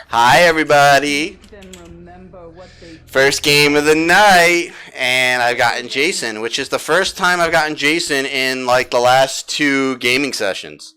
Hi, everybody. First game of the night, and I've gotten Jason, which is the first time I've gotten Jason in like the last 2 gaming sessions.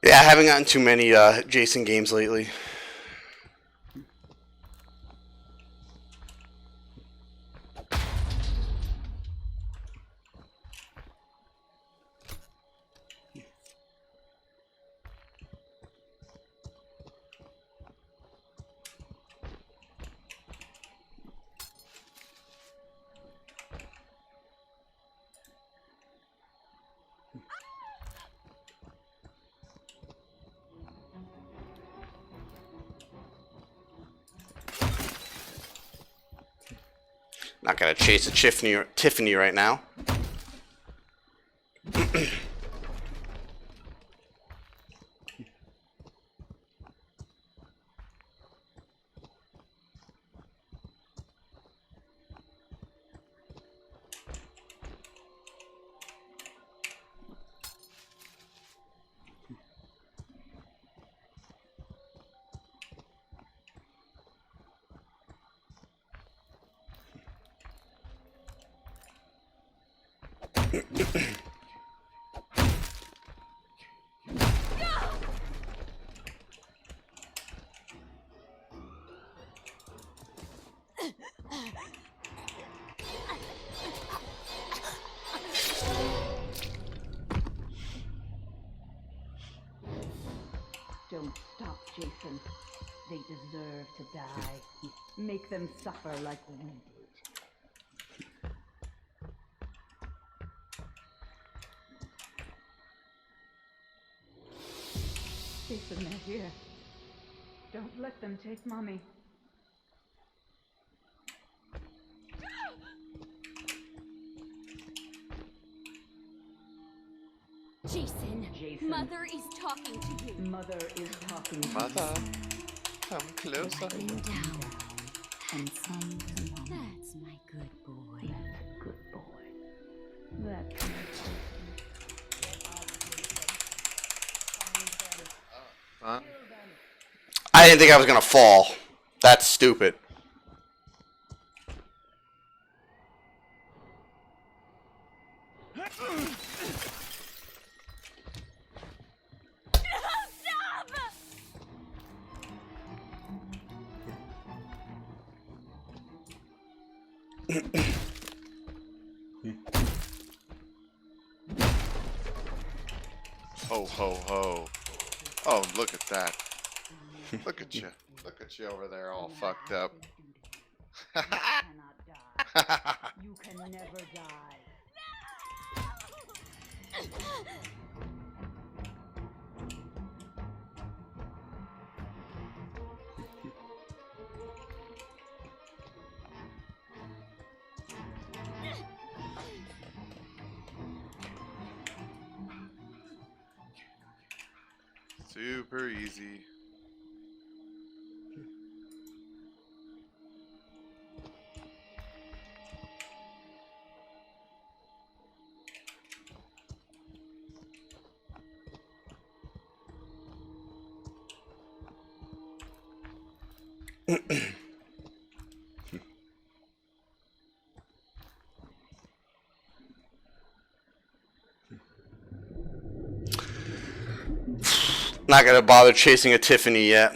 Yeah, I haven't gotten too many Jason games lately. Not gonna chase a Tiffany right now. Don't stop, Jason. They deserve to die. Make them suffer like we did. Jason, they're here. Don't let them take Mommy. Jason, Mother is talking to you. Mother is talking to Mother, come closer. Let him down. and sing to Mommy. That's my good boy. That's good boy. That's my Huh? I didn't think I was gonna fall. That's stupid. Ho, ho, ho. Oh, look at that. Look at you. Look at you over there all fucked up. You cannot die. You can never die. Super easy. Not gonna bother chasing a Tiffany yet.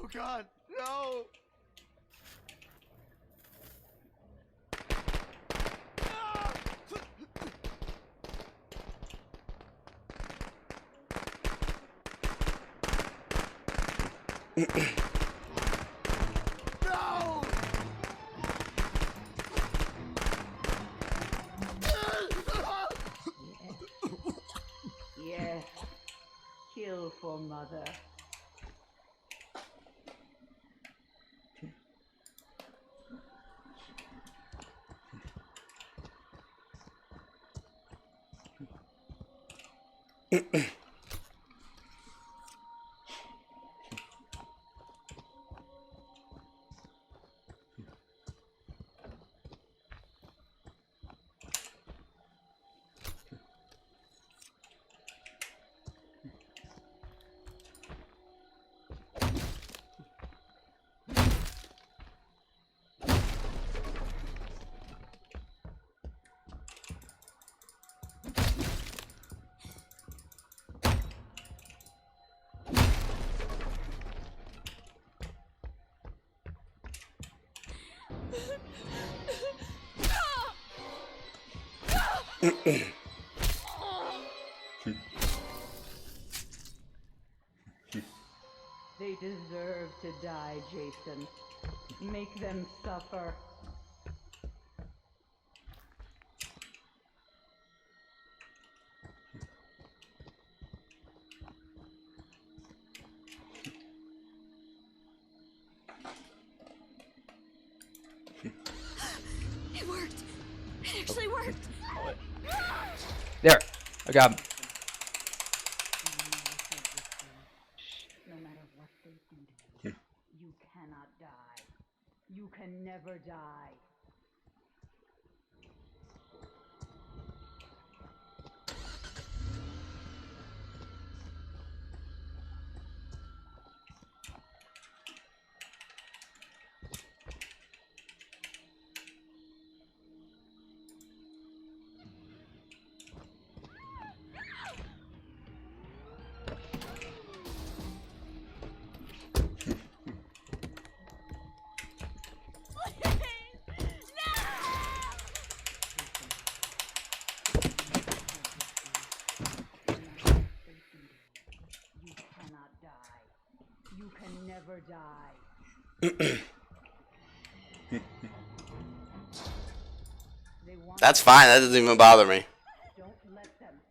Oh God, no! No! Yes. Kill for mother. They deserve to die, Jason. Make them suffer. It worked. It actually worked. There. I got him. No matter what they do to you, you cannot die. You can never die. You cannot die. You can never die. They want That's fine. That doesn't even bother me. Don't let them.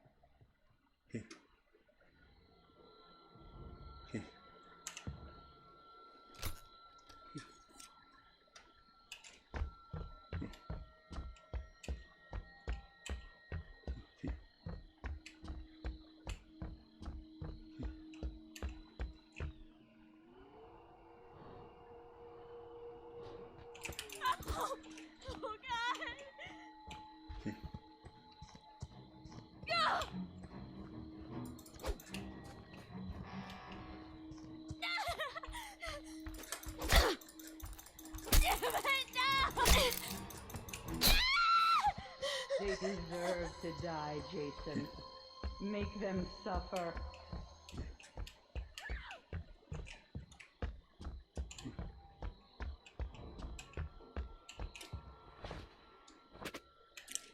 Oh, God. They deserve to die, Jason. Make them suffer.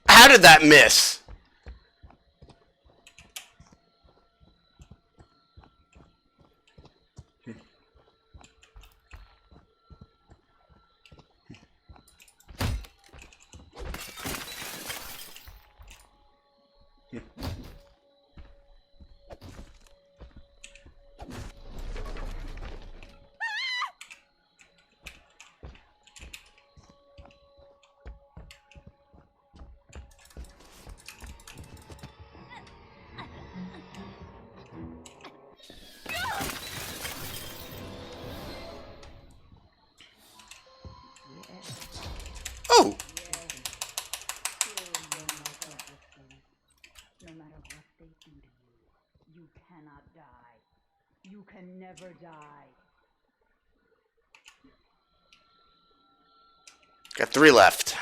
How did that miss? Oh! No matter what they do to you, you cannot die. You can never die. Got 3 left.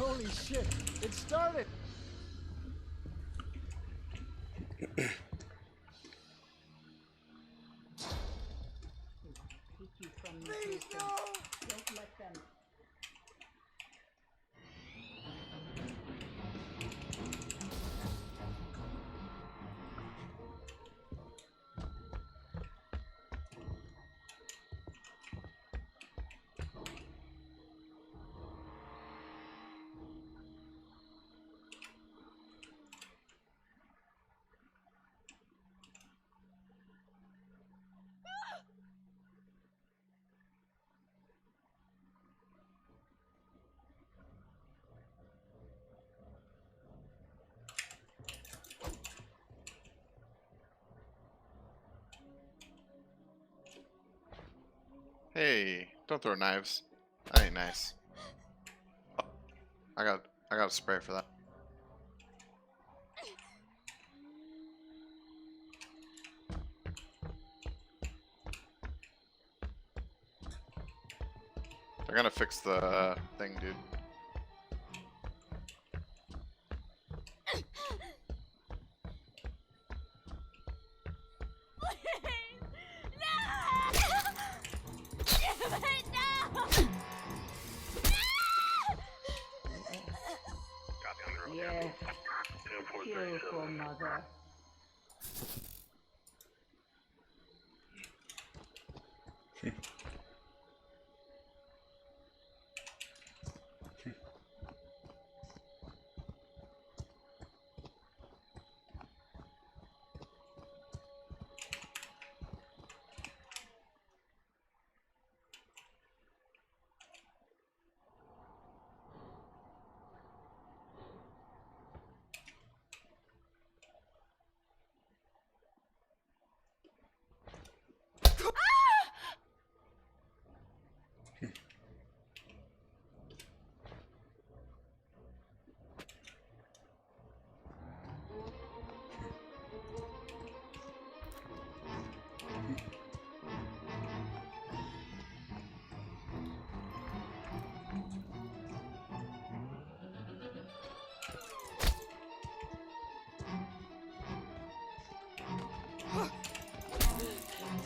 Holy shit! It started! Take you from me, Please, Jason. no! Don't let them. Hey, don't throw knives. That ain't nice. I got a spray for that. They're gonna fix the thing, dude. Yes. Kill for mother.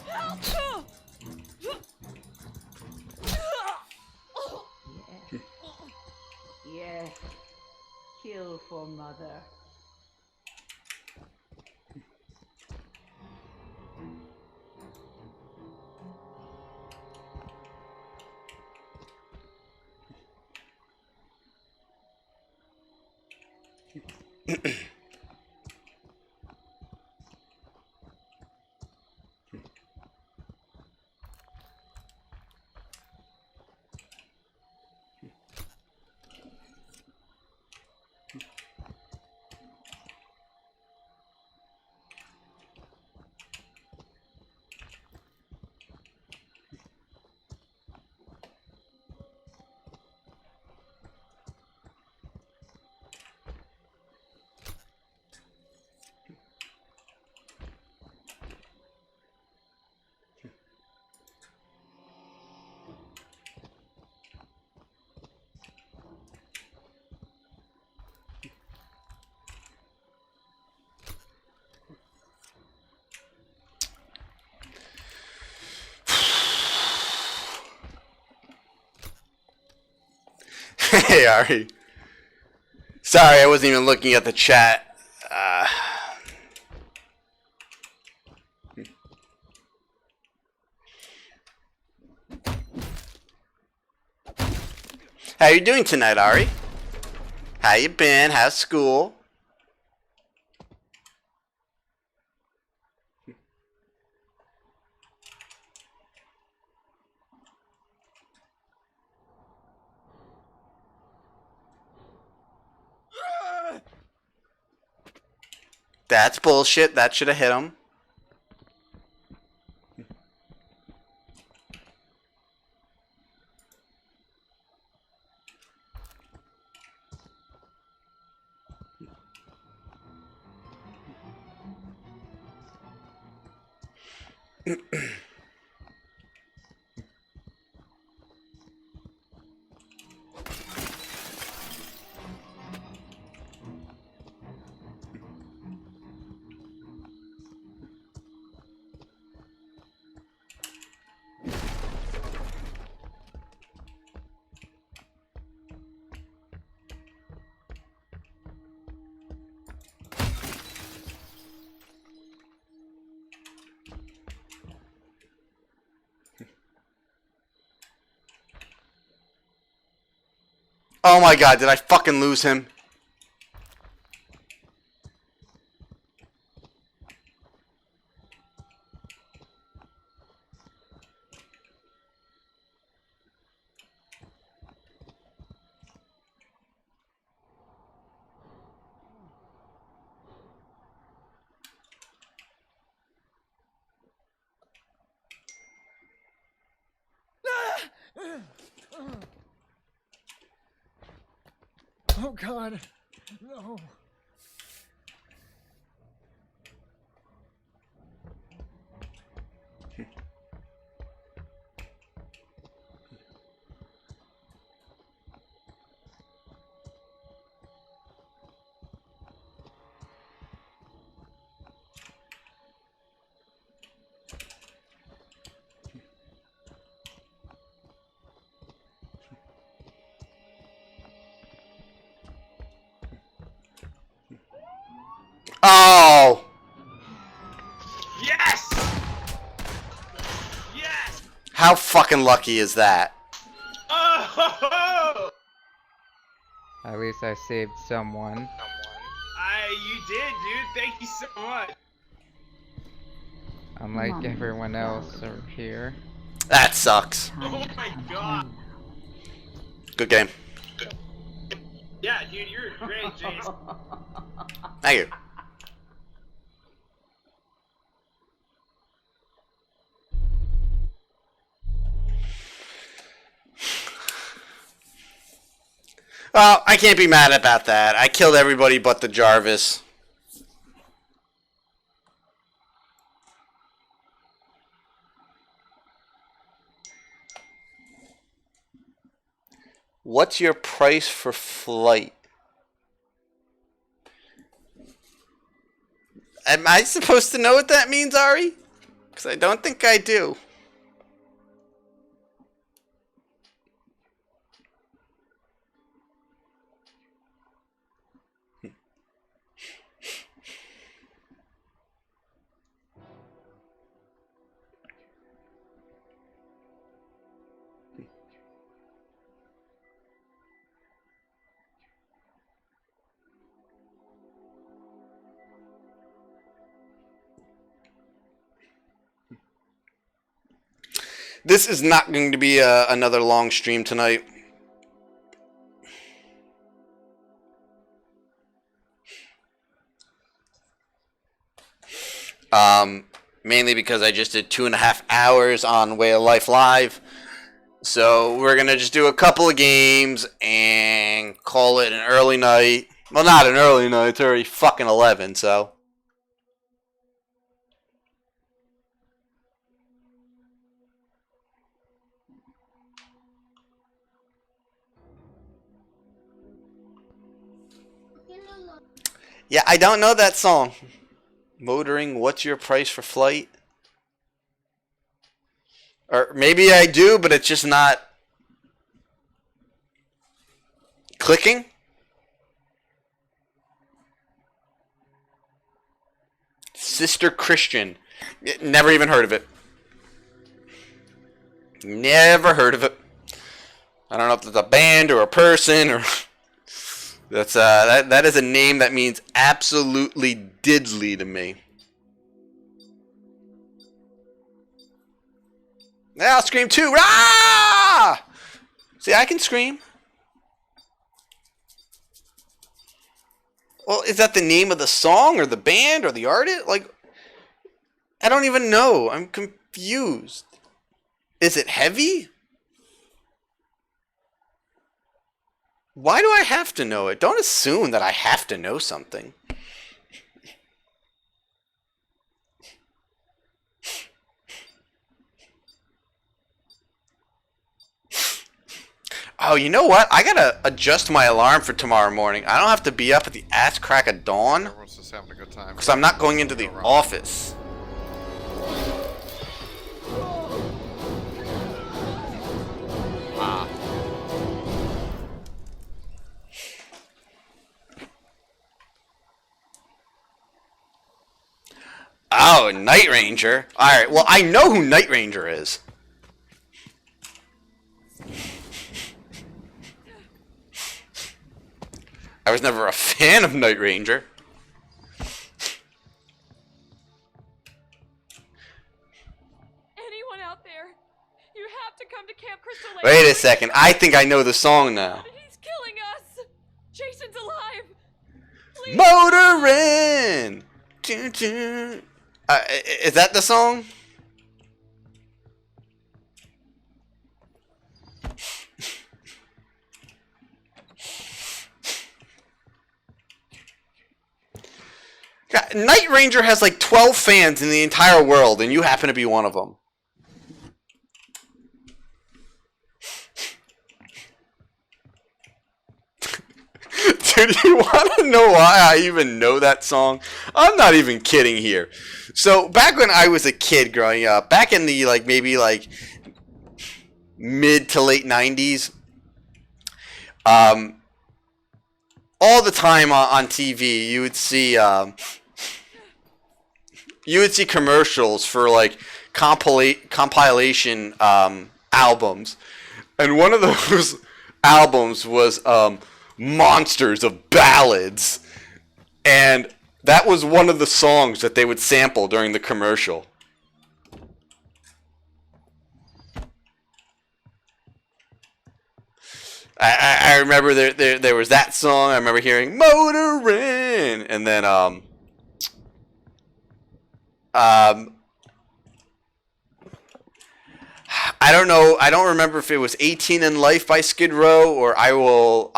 Yes. Yes. Kill for mother. Hey, Ari. Sorry, I wasn't even looking at the chat. How you doing tonight, Ari? How you been? How's school? That's bullshit. That should have hit him. Oh my god, did I fucking lose him? Oh God, no. Oh! Yes! Yes! How fucking lucky is that? Oh! At least I saved someone. You did, dude. Thank you so much. Unlike everyone else over here. That sucks. Oh my god. Good game. Yeah, dude, you're great, Jason. Thank you. Well, I can't be mad about that. I killed everybody but the Jarvis. What's your price for flight? Am I supposed to know what that means, Ari? Because I don't think I do. This is not going to be another long stream tonight. Mainly because I just did 2.5 hours on Way of Life Live. So we're going to just do a couple of games and call it an early night. Well, not an early night. It's already fucking 11, so. Yeah, I don't know that song. Motoring, what's your price for flight? Or maybe I do, but it's just not clicking. Sister Christian. Never even heard of it. Never heard of it. I don't know if it's a band or a person or... That's that is a name that means absolutely diddly to me. Yeah, I'll scream too. Ah! See, I can scream. Well, is that the name of the song or the band or the artist? Like, I don't even know. I'm confused. Is it heavy? Why do I have to know it? Don't assume that I have to know something. Oh, you know what? I gotta adjust my alarm for tomorrow morning. I don't have to be up at the ass crack of dawn. Everyone's just having a good time. Because I'm not going into the office. Ah. Oh, Night Ranger. Alright, well, I know who Night Ranger is. I was never a fan of Night Ranger. Anyone out there? You have to come to Camp Crystal Lake. Wait a second. I think I know the song now. He's killing us. Jason's alive. Please. Motorin'. Dun, dun. Is that the song? God, Night Ranger has like 12 fans in the entire world, and you happen to be one of them. Dude, you want to know why I even know that song? I'm not even kidding here. So, back when I was a kid growing up, back in the, like, maybe, like, mid to late 90s, all the time on TV, you would see commercials for, like, compilation albums. And one of those albums was Monsters of Ballads. And that was one of the songs that they would sample during the commercial. I remember there was that song. I remember hearing Motorin', and then I don't know. I don't remember if it was 18 in Life by Skid Row or I Will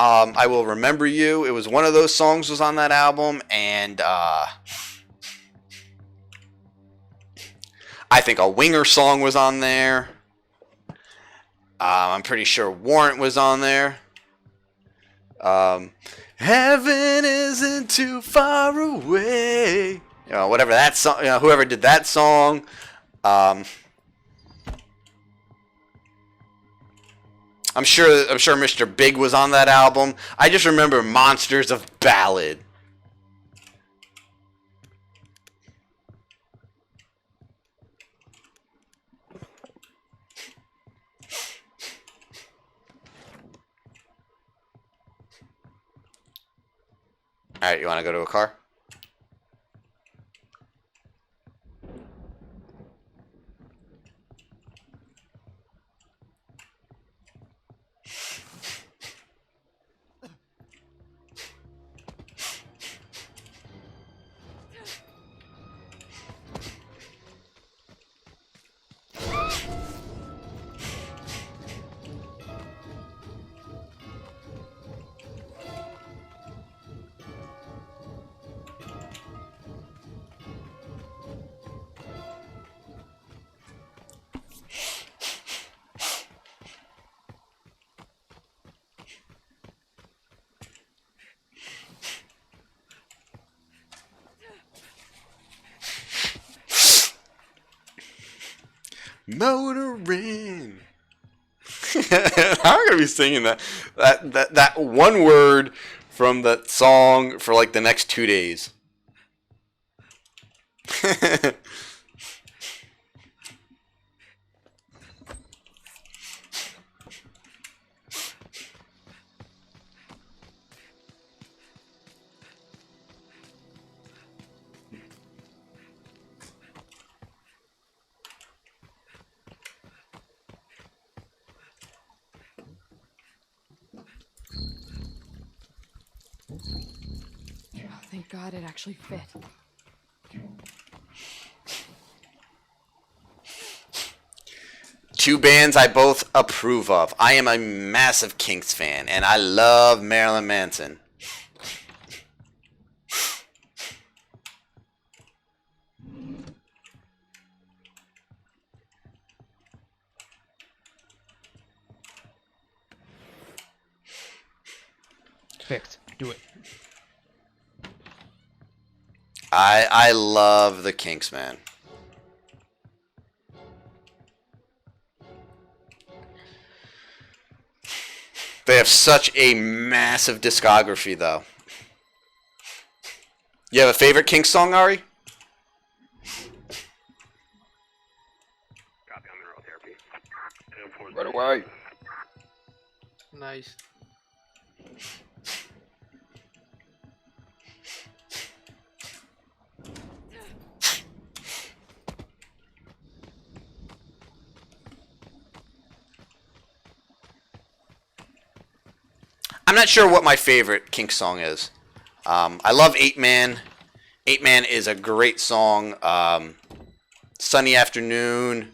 Remember You. It was one of those songs was on that album, and I think a Winger song was on there. I'm pretty sure Warrant was on there. Heaven isn't too far away. You know, whatever that song. You know, whoever did that song. I'm sure Mr. Big was on that album. I just remember Monsters of Ballad. Alright, you want to go to a car? Motorin'. I'm gonna be singing that one word from that song for like the next 2 days. Thank God it actually fit. Two bands I both approve of. I am a massive Kinks fan, and I love Marilyn Manson. Fixed. Do it. I love the Kinks, man. They have such a massive discography, though. You have a favorite Kinks song, Ari? Right away. Nice. I'm not sure what my favorite Kinks song is. I love 8 Man. 8 Man is a great song. Sunny Afternoon.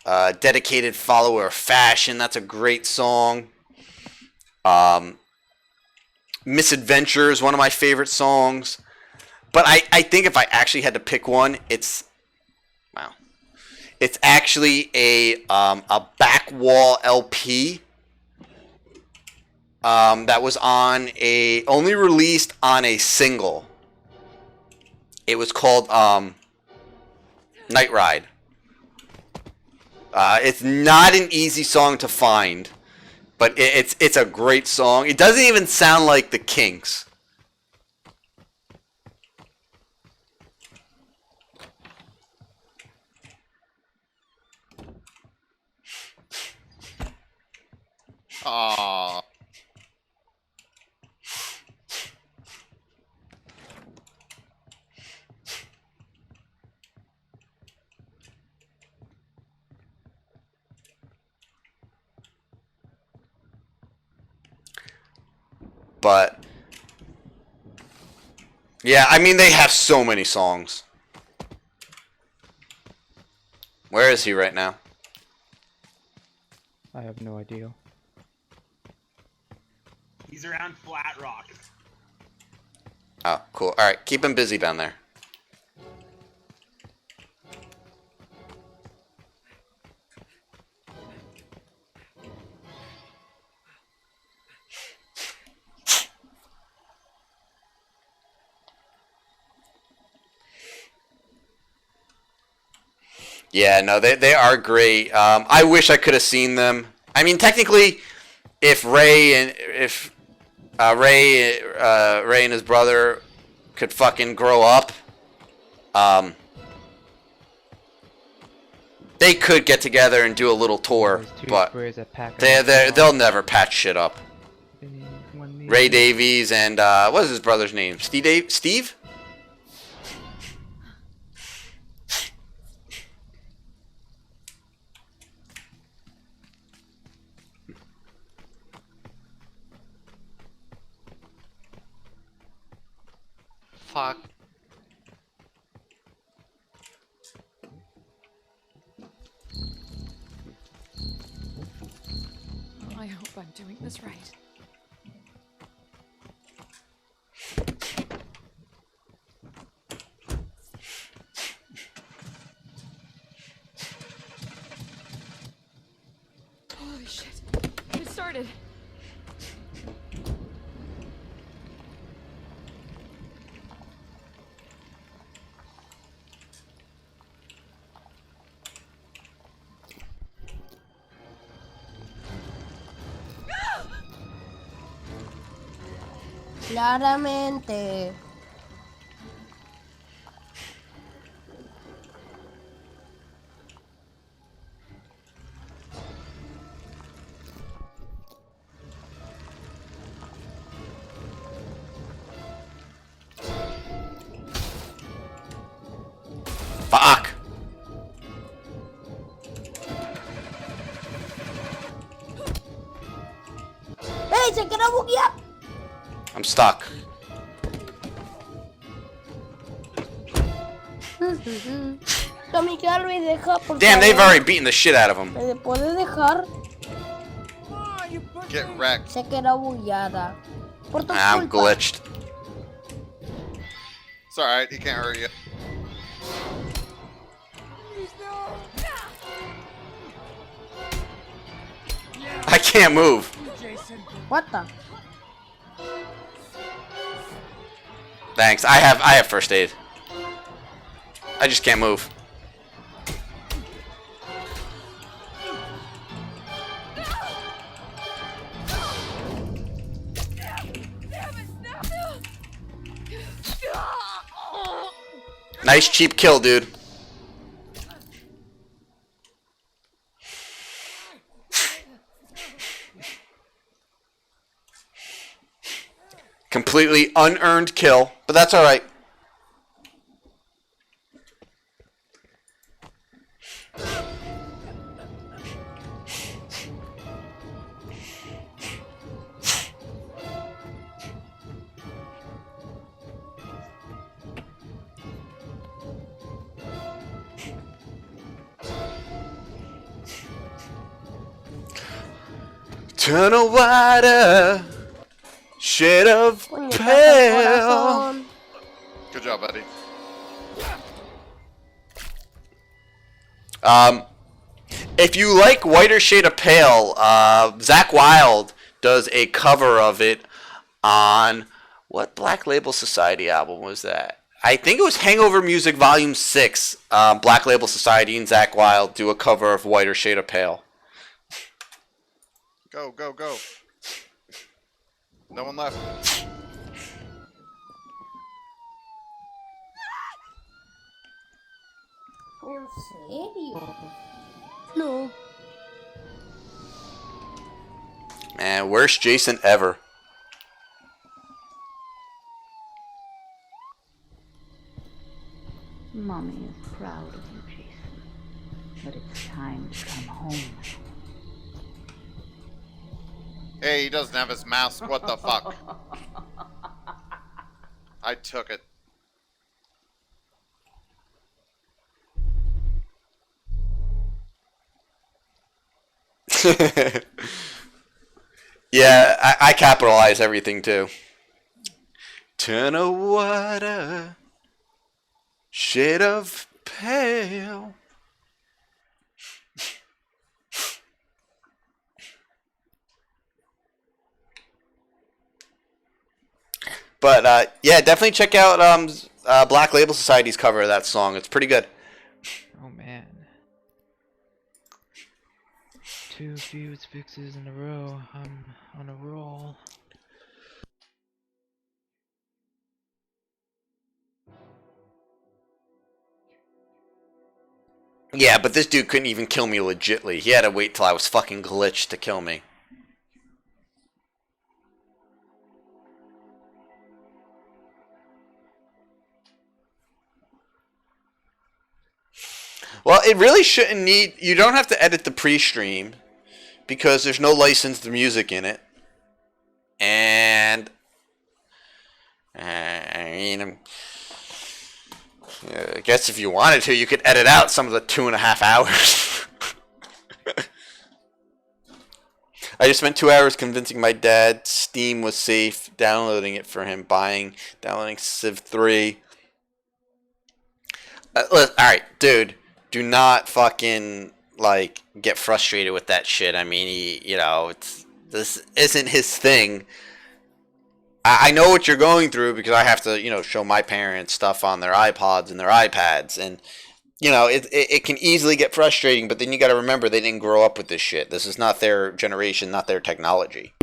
Dedicated Follower of Fashion. That's a great song. Misadventure is one of my favorite songs. But I think if I actually had to pick one, it's actually a Back Wall LP that was only released on a single. It was called Night Ride. It's not an easy song to find, but it's a great song. It doesn't even sound like the Kinks. Aww. But yeah, I mean, they have so many songs. Where is he right now? I have no idea. He's around Flat Rock. Oh, cool. All right, keep him busy down there. Yeah, no, they are great. I wish I could have seen them. I mean, technically, if Ray and his brother could fucking grow up, they could get together and do a little tour. But they'll never patch shit up. Ray Davies and what is his brother's name? Steve? Fuck. I hope I'm doing this right. Holy shit. It started. Claramente. Fuck! ¡Ey, se quedó bugueado! I'm stuck. Tommy, que Luis deja, por Damn, they've favor. already beaten the shit out of him. ¿Me puedes dejar? Get wrecked. Se quedó bugueada. Por tu I'm culpa. glitched. It's alright, he can't hurt you. I can't move. What the? Thanks. I have first aid. I just can't move. Nice cheap kill, dude. Completely unearned kill, but that's alright. Turn a wider shade of Puñetazo al pale. corazón. Good job, buddy. If you like Whiter Shade of Pale, Zakk Wylde does a cover of it on what Black Label Society album was that? I think it was Hangover Music Volume 6. Black Label Society and Zakk Wylde do a cover of Whiter Shade of Pale. Go, go, go. No one left. ¿En serio? No. Man, worst Jason ever. Mommy is proud of you, Jason. But it's time to come home. Hey, he doesn't have his mask. What the fuck? I took it. Yeah, I capitalize everything too. Turn a wider shade of pale. But yeah, definitely check out Black Label Society's cover of that song. It's pretty good. Oh man. 2 fuse fixes in a row. I'm on a roll. Yeah, but this dude couldn't even kill me legitly. He had to wait till I was fucking glitched to kill me. Well, it really shouldn't need... You don't have to edit the pre-stream because there's no licensed music in it. And... I mean... I guess if you wanted to, you could edit out some of the 2.5 hours. I just spent 2 hours convincing my dad Steam was safe, downloading it for him, downloading Civ 3. Alright, dude. Do not fucking, like, get frustrated with that shit. I mean, this isn't his thing. I know what you're going through because I have to, show my parents stuff on their iPods and their iPads. And, it can easily get frustrating, but then you got to remember they didn't grow up with this shit. This is not their generation, not their technology.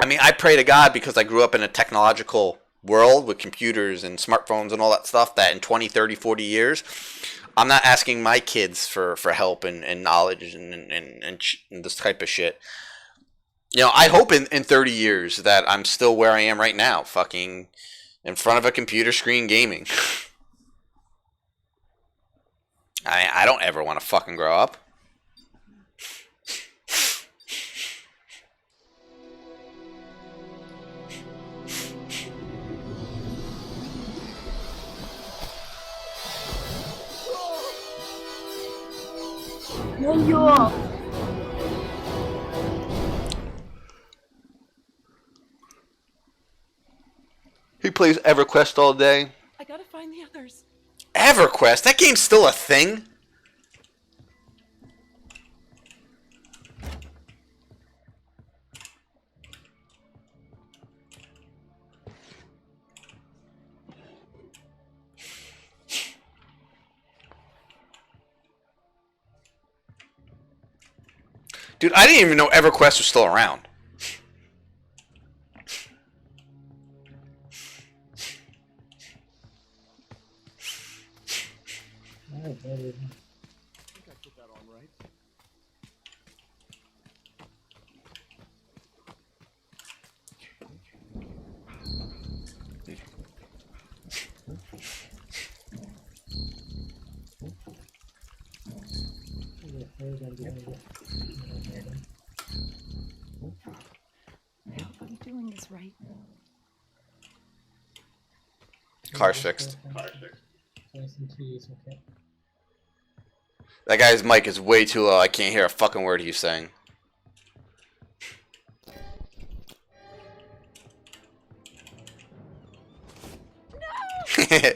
I mean, I pray to God because I grew up in a technological world with computers and smartphones and all that stuff that in 20, 30, 40 years... I'm not asking my kids for help and knowledge and this type of shit. I hope in 30 years that I'm still where I am right now, fucking in front of a computer screen gaming. I don't ever want to fucking grow up. Yo. He plays EverQuest all day. I gotta find the others. EverQuest? That game's still a thing? Dude, I didn't even know EverQuest was still around. I hope I'm doing this right. Car's fixed. That guy's mic is way too low. I can't hear a fucking word he's saying. No!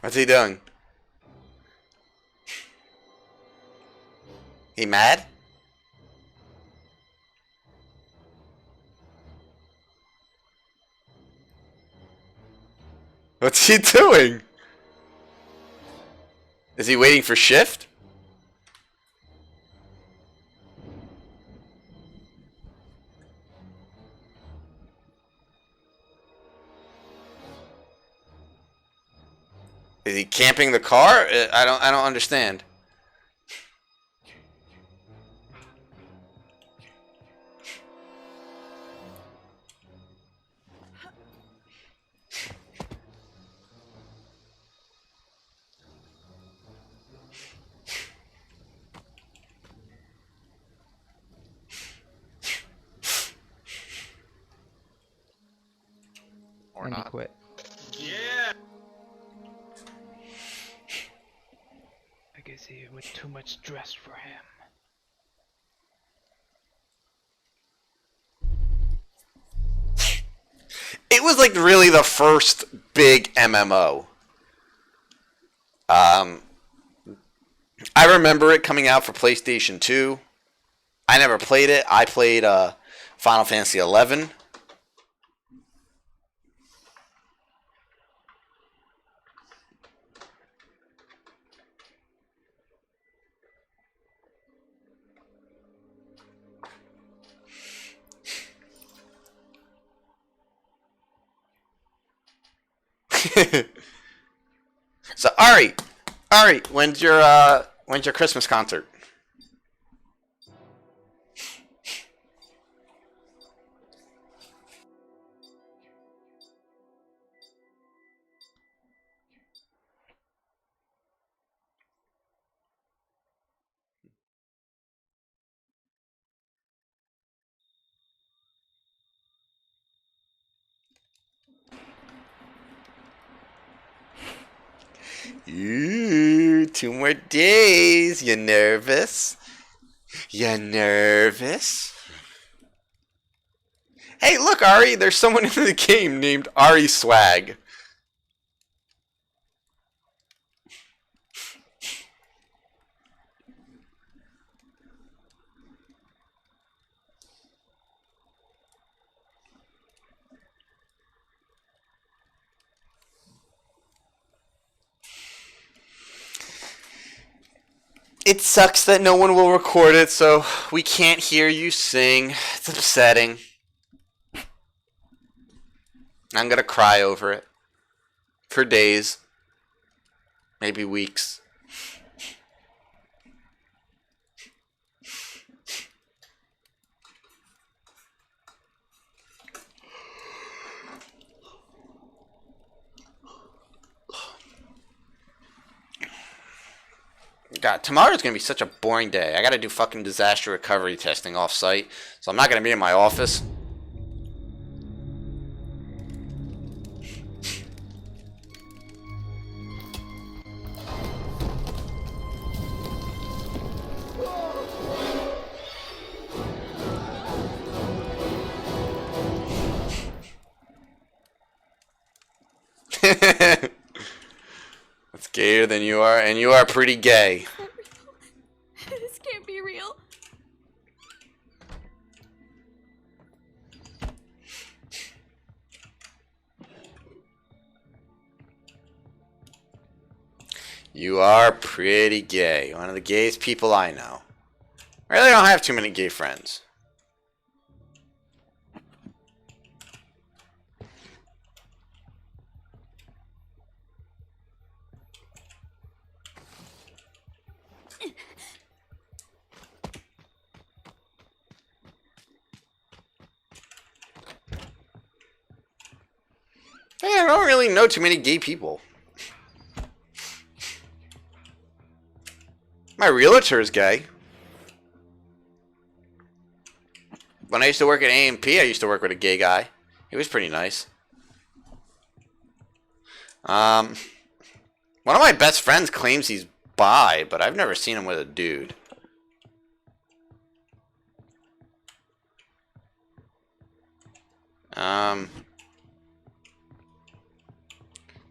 What's he doing? He mad? What's he doing? Is he waiting for shift? Is he camping the car? I don't understand. Or And he not. quit. Yeah. I guess he was too much stress for him. It was like really the first big MMO. I remember it coming out for PlayStation 2. I never played it. I played Final Fantasy 11. So Ari, when's your Christmas concert? Ooh, 2 more days. You nervous? You nervous? Hey, look, Ari, there's someone in the game named Ari Swag. It sucks that no one will record it, so we can't hear you sing. It's upsetting. I'm gonna cry over it. For days. Maybe weeks. God, tomorrow's gonna be such a boring day. I gotta do fucking disaster recovery testing off site, so I'm not gonna be in my office. That's gayer than you are, and you are pretty gay. This can't be real. You are pretty gay. One of the gayest people I know. I really don't have too many gay friends. I don't really know too many gay people. My realtor is gay. When I used to work at A&P, I used to work with a gay guy. He was pretty nice. One of my best friends claims he's bi, but I've never seen him with a dude.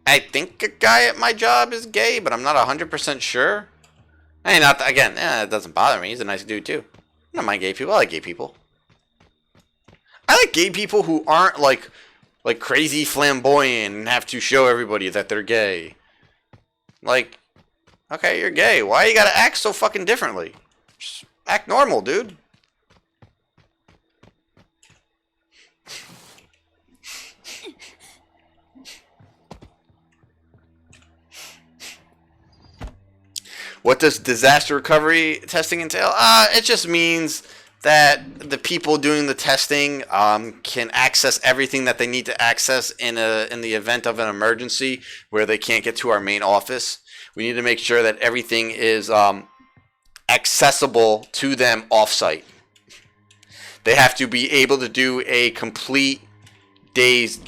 I think a guy at my job is gay, but I'm not 100% sure. I mean, not again, it doesn't bother me. He's a nice dude too. I don't mind gay people. I like gay people. I like gay people who aren't like crazy flamboyant and have to show everybody that they're gay. Like, okay, you're gay. Why you gotta act so fucking differently? Just act normal, dude. What does disaster recovery testing entail? It just means that the people doing the testing can access everything that they need to access in the event of an emergency where they can't get to our main office. We need to make sure that everything is accessible to them offsite. They have to be able to do a complete day's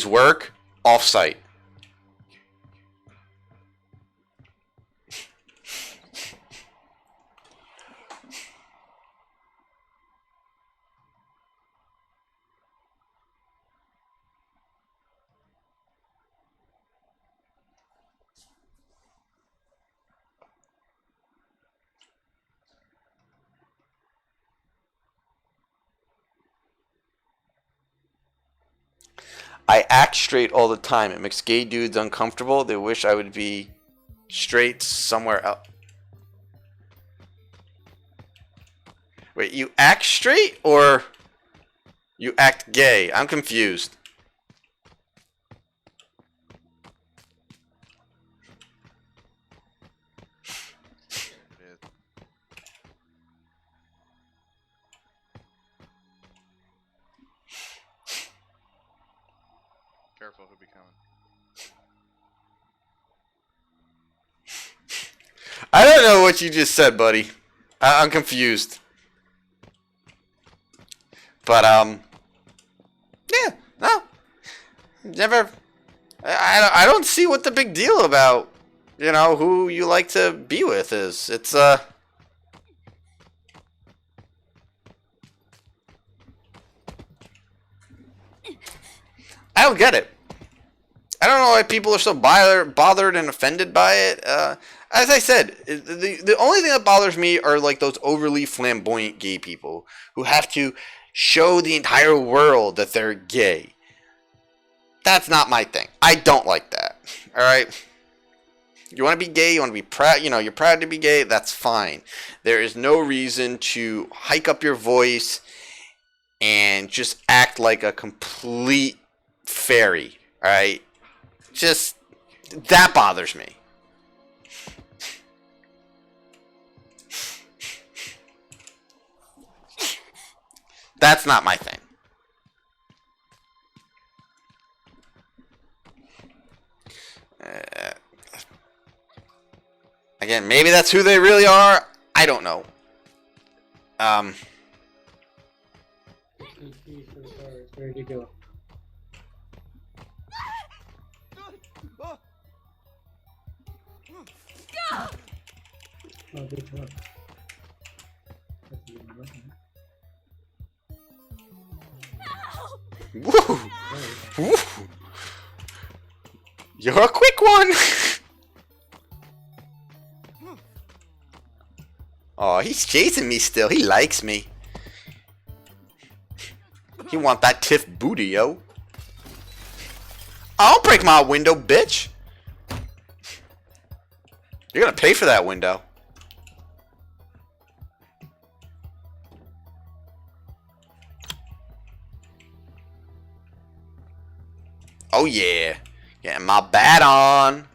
work offsite. I act straight all the time. It makes gay dudes uncomfortable. They wish I would be straight somewhere else. Wait, you act straight or you act gay? I'm confused. Careful, he'll be coming. I don't know what you just said, buddy. I'm confused. But, yeah, no. Never, I don't see what the big deal about, you know, who you like to be with is. It's, I don't get it. I don't know why people are so bothered and offended by it. As I said, the only thing that bothers me are like those overly flamboyant gay people who have to show the entire world that they're gay. That's not my thing. I don't like that. All right. You want to be gay, you want to be proud, you know, you're proud to be gay, that's fine. There is no reason to hike up your voice and just act like a complete fairy. All right. Just, that bothers me. That's not my thing. Again, maybe that's who they really are. I don't know. Where'd you go? Oh, good job. Woo! Woo! You're a quick one! Oh, he's chasing me still. He likes me. He want that Tiff booty, yo. I'll break my window, bitch. You're gonna pay for that window. Oh yeah. Getting my bat on.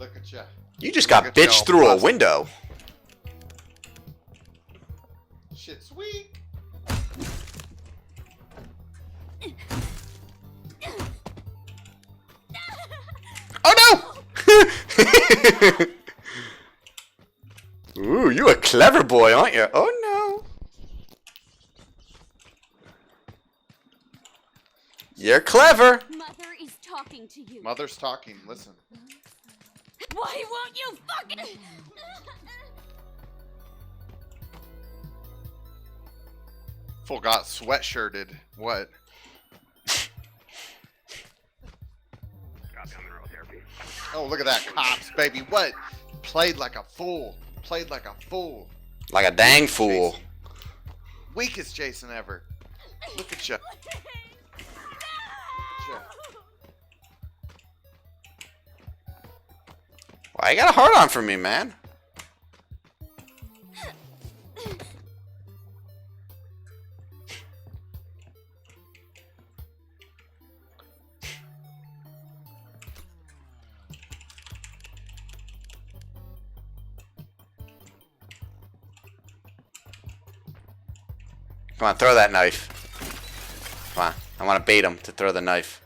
Look at ya. You just got Look at bitched y'all through a busted. window. Shit's weak. Oh no! Ooh, you a clever boy, aren't you? Oh no. You're clever. Mother is talking to you. Mother's talking. Listen. Why won't you fucking... Full got sweatshirted. What? Oh, look at that, cops, baby. What? Played like a fool. Played like a fool. Like a dang fool. Jason. Weakest Jason ever. Look at you. Why you got a hard on for me, man? Come on, throw that knife. Come on, I want to bait him to throw the knife.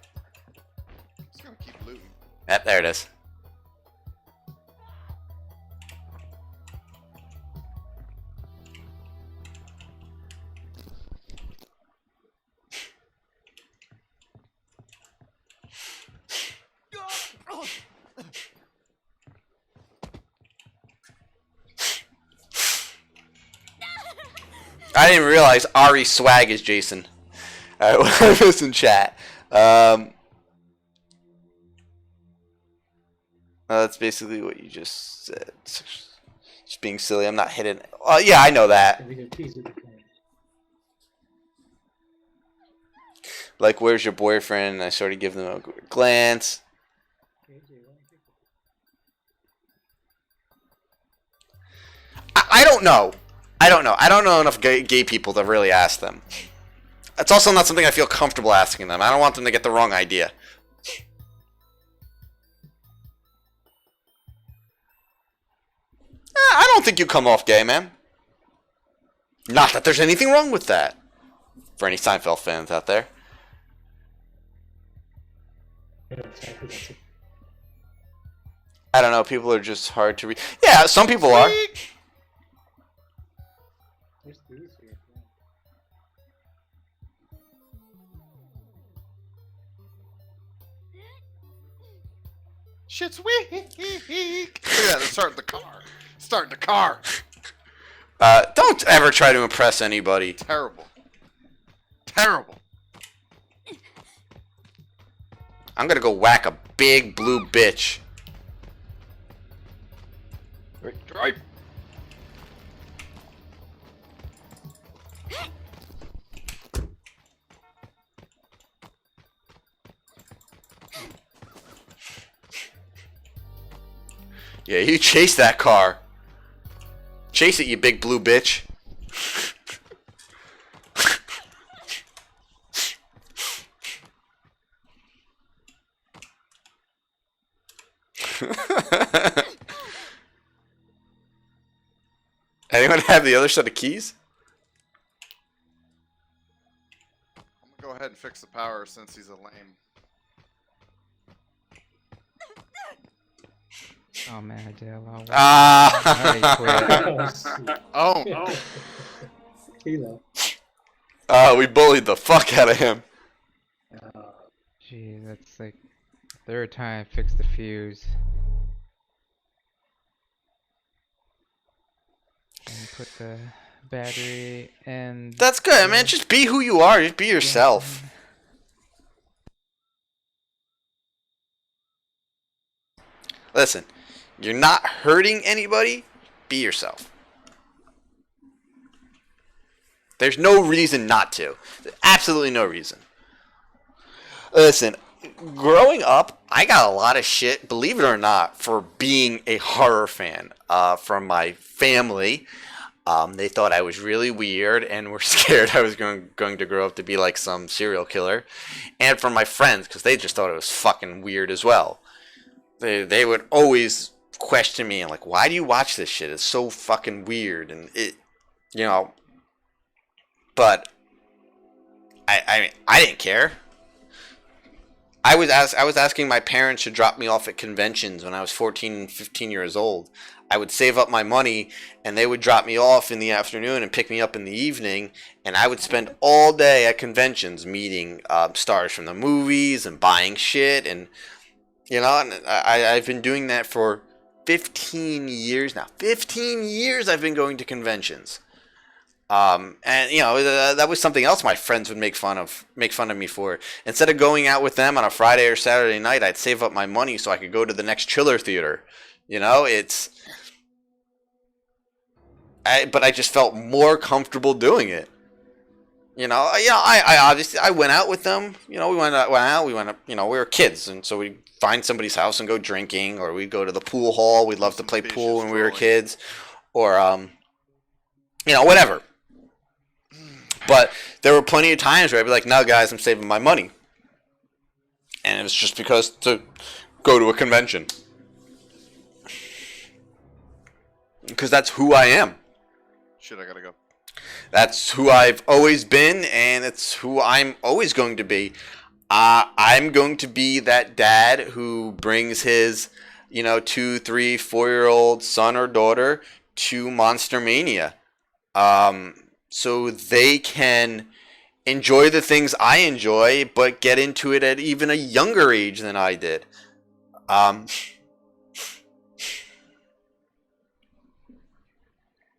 Just gonna keep looting. Yep, there it is. I didn't realize Ari Swag is Jason. Alright, I missed in chat. That's basically what you just said. Just being silly. I'm not hitting. Oh, yeah, I know that. And we can tease with the plan. Like, where's your boyfriend? I sort of give them a glance. AJ, why don't you pick I don't know. I don't know. I don't know enough gay people to really ask them. It's also not something I feel comfortable asking them. I don't want them to get the wrong idea. I don't think you come off gay, man. Not that there's anything wrong with that. For any Seinfeld fans out there. I know exactly that's it. I don't know. People are just hard to read. Yeah, some people are. There's these here. Shit's weak. Look at that. They're starting the car. Starting the car. Don't ever try to impress anybody. Terrible. Terrible. I'm gonna go whack a big blue bitch. Drive. Yeah, you chase that car. Chase it, you big blue bitch. Anyone have the other set of keys? I'm gonna go ahead and fix the power since he's a lame. Oh man, I did a lot of work. Ah. Oh, Oh. shit. Kilo. We bullied the fuck out of him. Gee, that's like the third time I fixed the fuse. And put the battery and... That's good, man. Just be who you are. Just be yourself. Listen, you're not hurting anybody. Be yourself. There's no reason not to. Absolutely no reason. Listen, growing up, I got a lot of shit, believe it or not, for being a horror fan from my family. They thought I was really weird and were scared I was going to grow up to be like some serial killer. And from my friends, because they just thought it was fucking weird as well. they would always question me and like, why do you watch this shit? It's so fucking weird, and it, you know. But I didn't care. I was asking my parents to drop me off at conventions when I was 14 and 15 years old. I would save up my money, and they would drop me off in the afternoon and pick me up in the evening, and I would spend all day at conventions meeting stars from the movies and buying shit, and you know, and I've been doing that for 15 years now. 15 years I've been going to conventions. And you know, that was something else my friends would make fun of me for. Instead of going out with them on a Friday or Saturday night, I'd save up my money so I could go to the next Chiller Theater. You know, but I just felt more comfortable doing it. You know, I obviously I went out with them. You know, we went out. You know, we were kids, and so we'd find somebody's house and go drinking, or we'd go to the pool hall. We'd love to play pool when we were kids, or you know, whatever. But there were plenty of times where I'd be like, no, guys, I'm saving my money. And it was just because to go to a convention. Because that's who I am. Shit, I gotta go. That's who I've always been, and it's who I'm always going to be. I'm going to be that dad who brings his, you know, 2, 3, 4-year-old son or daughter to Monster Mania. So they can enjoy the things I enjoy, but get into it at even a younger age than I did.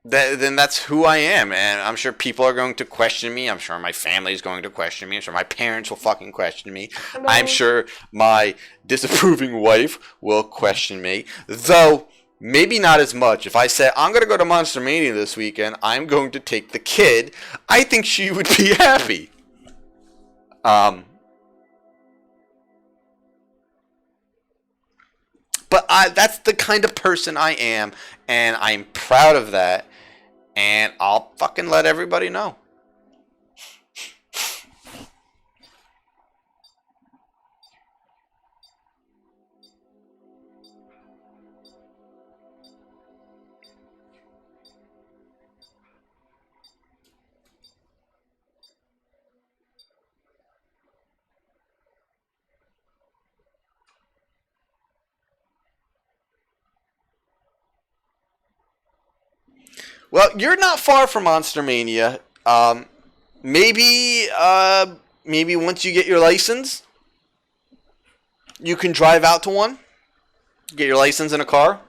Then that's who I am, and I'm sure people are going to question me. I'm sure my family is going to question me. I'm sure my parents will fucking question me. Hello. I'm sure my disapproving wife will question me, though maybe not as much. If I said, I'm going to go to Monster Mania this weekend, I'm going to take the kid, I think she would be happy. But that's the kind of person I am, and I'm proud of that, and I'll fucking let everybody know. Well, you're not far from Monster Mania. Maybe once you get your license, you can drive out to one. Get your license in a car.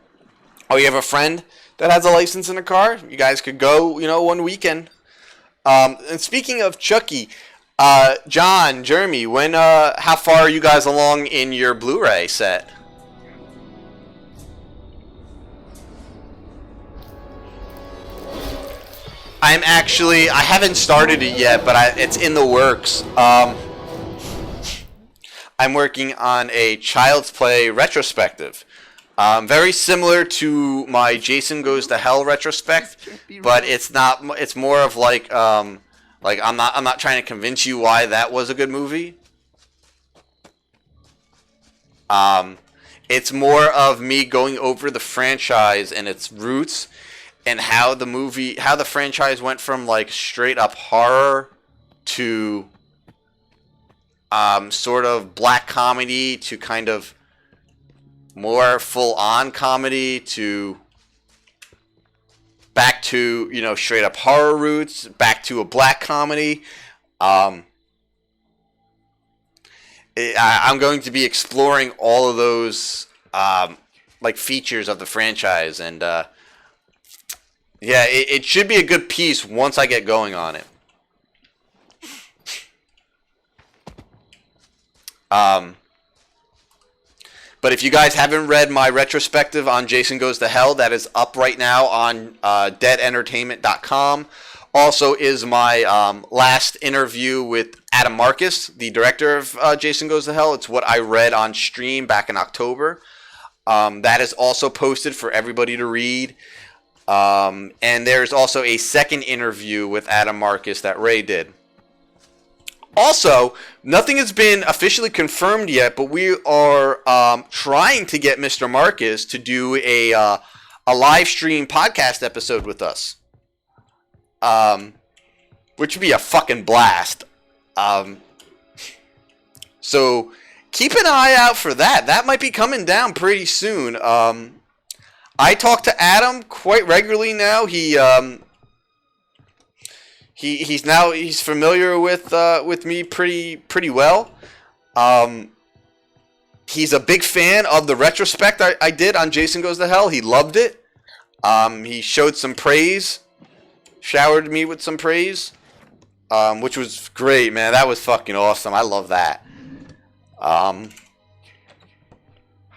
Or you have a friend that has a license in a car. You guys could go, you know, one weekend. And speaking of Chucky, John, Jeremy, how far are you guys along in your Blu-ray set? I haven't started it yet, but it's in the works. I'm working on a Child's Play retrospective. Very similar to my Jason Goes to Hell retrospect, but it's not. It's more of like I'm not trying to convince you why that was a good movie. It's more of me going over the franchise and its roots, and how the franchise went from like straight up horror to sort of black comedy to kind of more full on comedy to back to, you know, straight up horror roots, back to a black comedy. I'm going to be exploring all of those like features of the franchise, and yeah, it should be a good piece once I get going on it. But if you guys haven't read my retrospective on Jason Goes to Hell, that is up right now on deadentertainment.com. Also is my last interview with Adam Marcus, the director of Jason Goes to Hell. It's what I read on stream back in October. That is also posted for everybody to read. And there's also a second interview with Adam Marcus that Ray did. Also, nothing has been officially confirmed yet, but we are trying to get Mr. Marcus to do a live stream podcast episode with us, which would be a fucking blast. So keep an eye out for that. That might be coming down pretty soon. I talk to Adam quite regularly now. He's familiar with me pretty well. He's a big fan of the retrospect I did on Jason Goes to Hell. He loved it. He showed some praise, showered me with some praise, which was great, man. That was fucking awesome. I love that.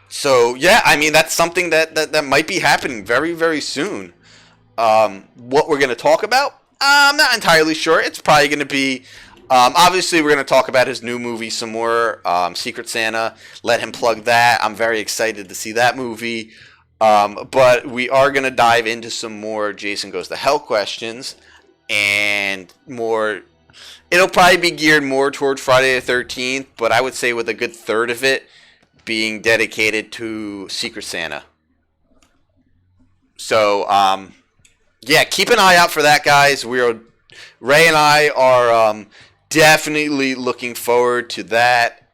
So yeah, I mean that's something that might be happening very, very soon. What we're gonna talk about? I'm not entirely sure. It's probably going to be, obviously we're going to talk about his new movie some more, Secret Santa. Let him plug that. I'm very excited to see that movie. But we are going to dive into some more Jason Goes to Hell questions. And more, it'll probably be geared more toward Friday the 13th. But I would say with a good third of it being dedicated to Secret Santa. So, yeah, keep an eye out for that, guys. Ray and I are definitely looking forward to that.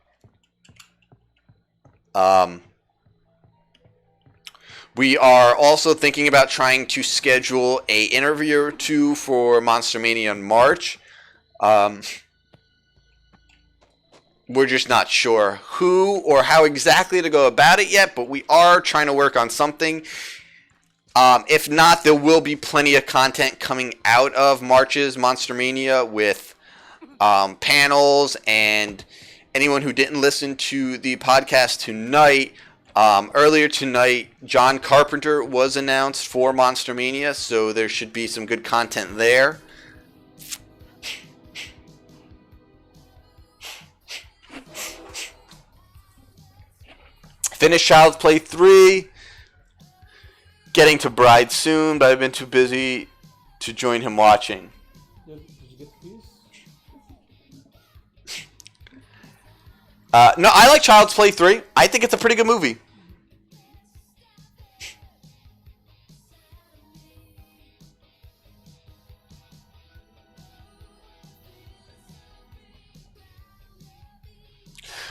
We are also thinking about trying to schedule a interview or two for Monster Mania in March. We're just not sure who or how exactly to go about it yet, but we are trying to work on something. If not, there will be plenty of content coming out of March's Monster Mania with panels, and anyone who didn't listen to the podcast tonight, earlier tonight, John Carpenter was announced for Monster Mania, so there should be some good content there. Finished Child's Play 3. Getting to Bride soon, but I've been too busy to join him watching. Did you get these? No, I like Child's Play 3. I think it's a pretty good movie.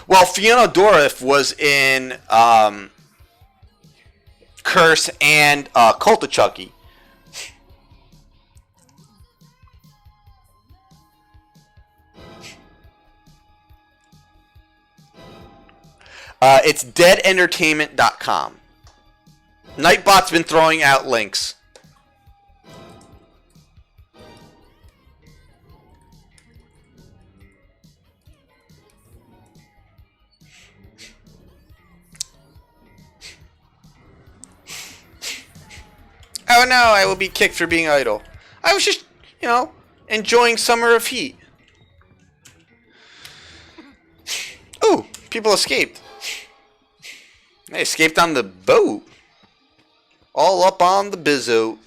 Well, Fiona Dourif was in Curse and Cult of Chucky. It's deadentertainment.com. Nightbot's been throwing out links. Oh no, I will be kicked for being idle. I was just, enjoying Summer of Heat. Ooh, people escaped. They escaped on the boat. All up on the bizzo.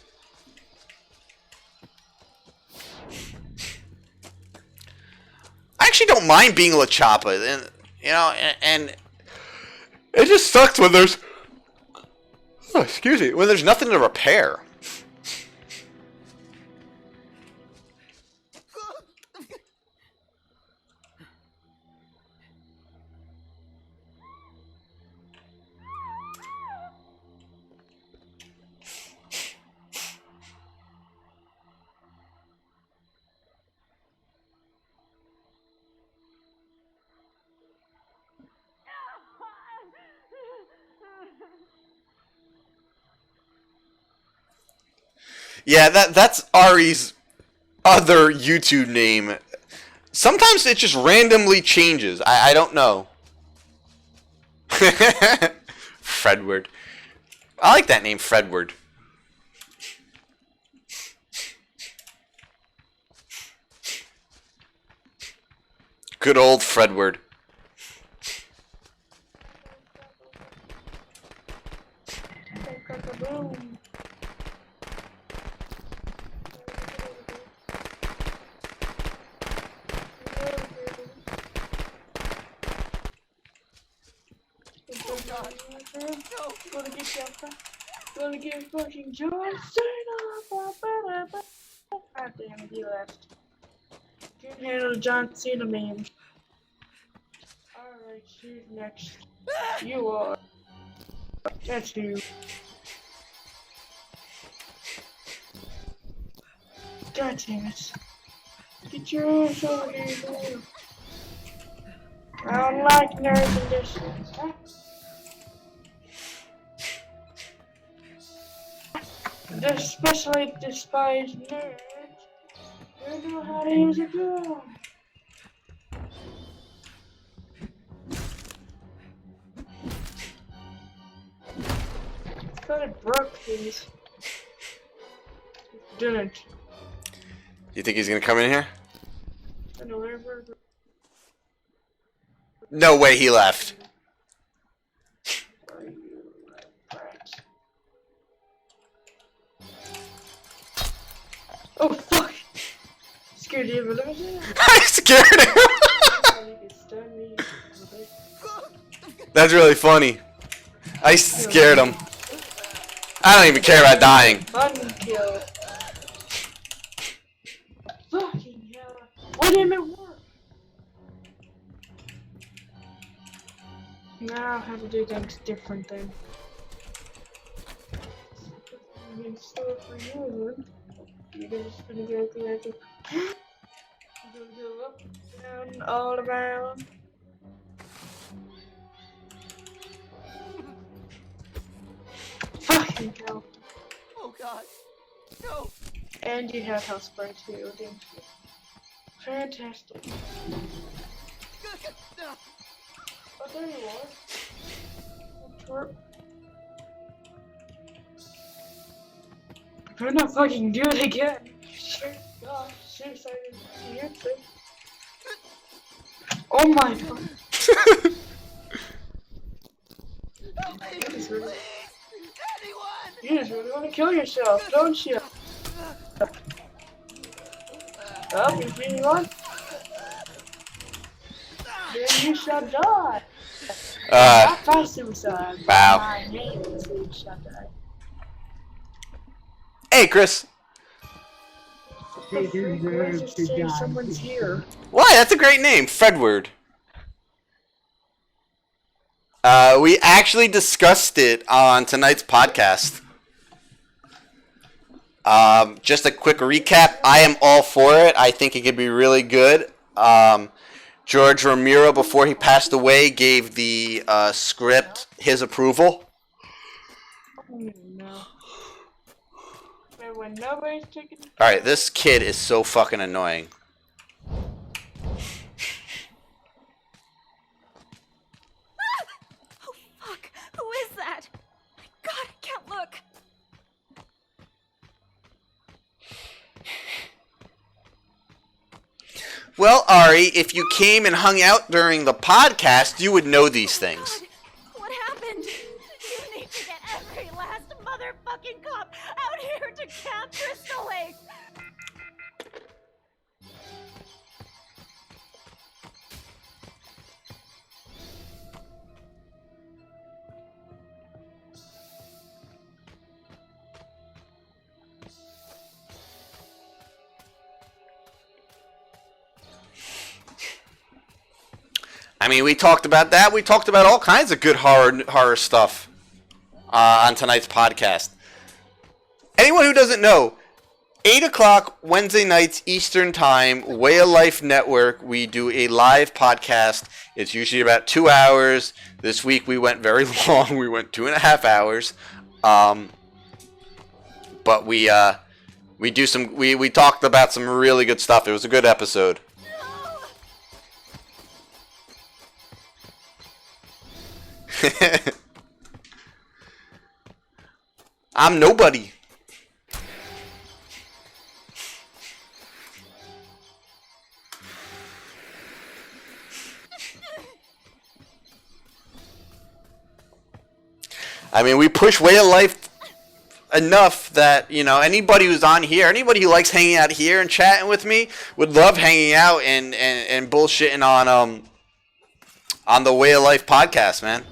I actually don't mind being La Chapa, and it just sucks when there's when there's nothing to repair. Yeah, that's Ari's other YouTube name. Sometimes it just randomly changes. I don't know. Fredward. I like that name, Fredward. Good old Fredward. Gonna get you up. Gonna get fucking John Cena. God damn it, he left. Can't handle John Cena man. Alright, who's next? You are. That's you. God damn it. Get your ass over here. I don't like nerds and dishes. Huh? Especially despise nerds. They know how to use a gun. Thought it broke these. Didn't. You think he's gonna come in here? I know whatever. No way he left. Oh fuck! Scared you, but I scared him. That's really funny. I scared him. I don't even care about dying. Fun kill. Fucking hell. Why didn't it work? Now I'll have to do things different then. I'm gonna start for you then. You're just gonna go through that. You're gonna go up, down, all around. Fucking hell. Oh god. No. And you have health spray too, didn't you? Fantastic. Oh, there you are. Better not fucking do it again. Sure, gosh, suicide is the answer. Oh my god. You just really want to kill yourself, don't you? Oh, you really want? Then you shall die. Not by suicide. Wow. My name is you shall die. Hey, Chris. Let's just say someone's here. Why? That's a great name, Fredward. We actually discussed it on tonight's podcast. Just a quick recap. I am all for it. I think it could be really good. George Romero, before he passed away, gave the script his approval. No. When nobody's taking. Alright, this kid is so fucking annoying. Oh fuck! Who is that? My god, I can't look. Well, Ari, if you came and hung out during the podcast, you would know these things. God, what happened? You need to get every last motherfucking cop out here to Camp Crystal Lake. I mean, we talked about that. We talked about all kinds of good horror stuff on tonight's podcast. Anyone who doesn't know, 8 o'clock Wednesday nights Eastern Time, Way of Life Network, we do a live podcast. It's usually about 2 hours. This week we went very long. We went 2.5 hours. But we talked about some really good stuff. It was a good episode. I'm nobody. I mean, we push Way of Life enough that, you know, anybody who's on here, anybody who likes hanging out here and chatting with me would love hanging out and bullshitting on the Way of Life podcast, man.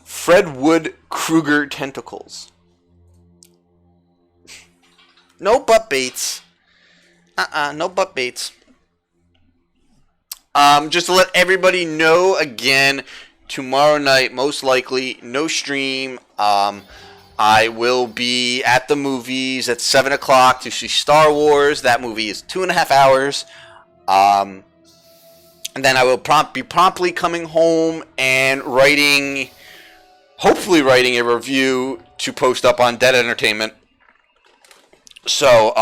Fredwood Krueger tentacles. No butt baits. No butt baits. Just to let everybody know again, tomorrow night, most likely, no stream. I will be at the movies at 7 o'clock to see Star Wars. That movie is 2.5 hours. And then I will be promptly coming home and hopefully writing a review to post up on Dead Entertainment. So,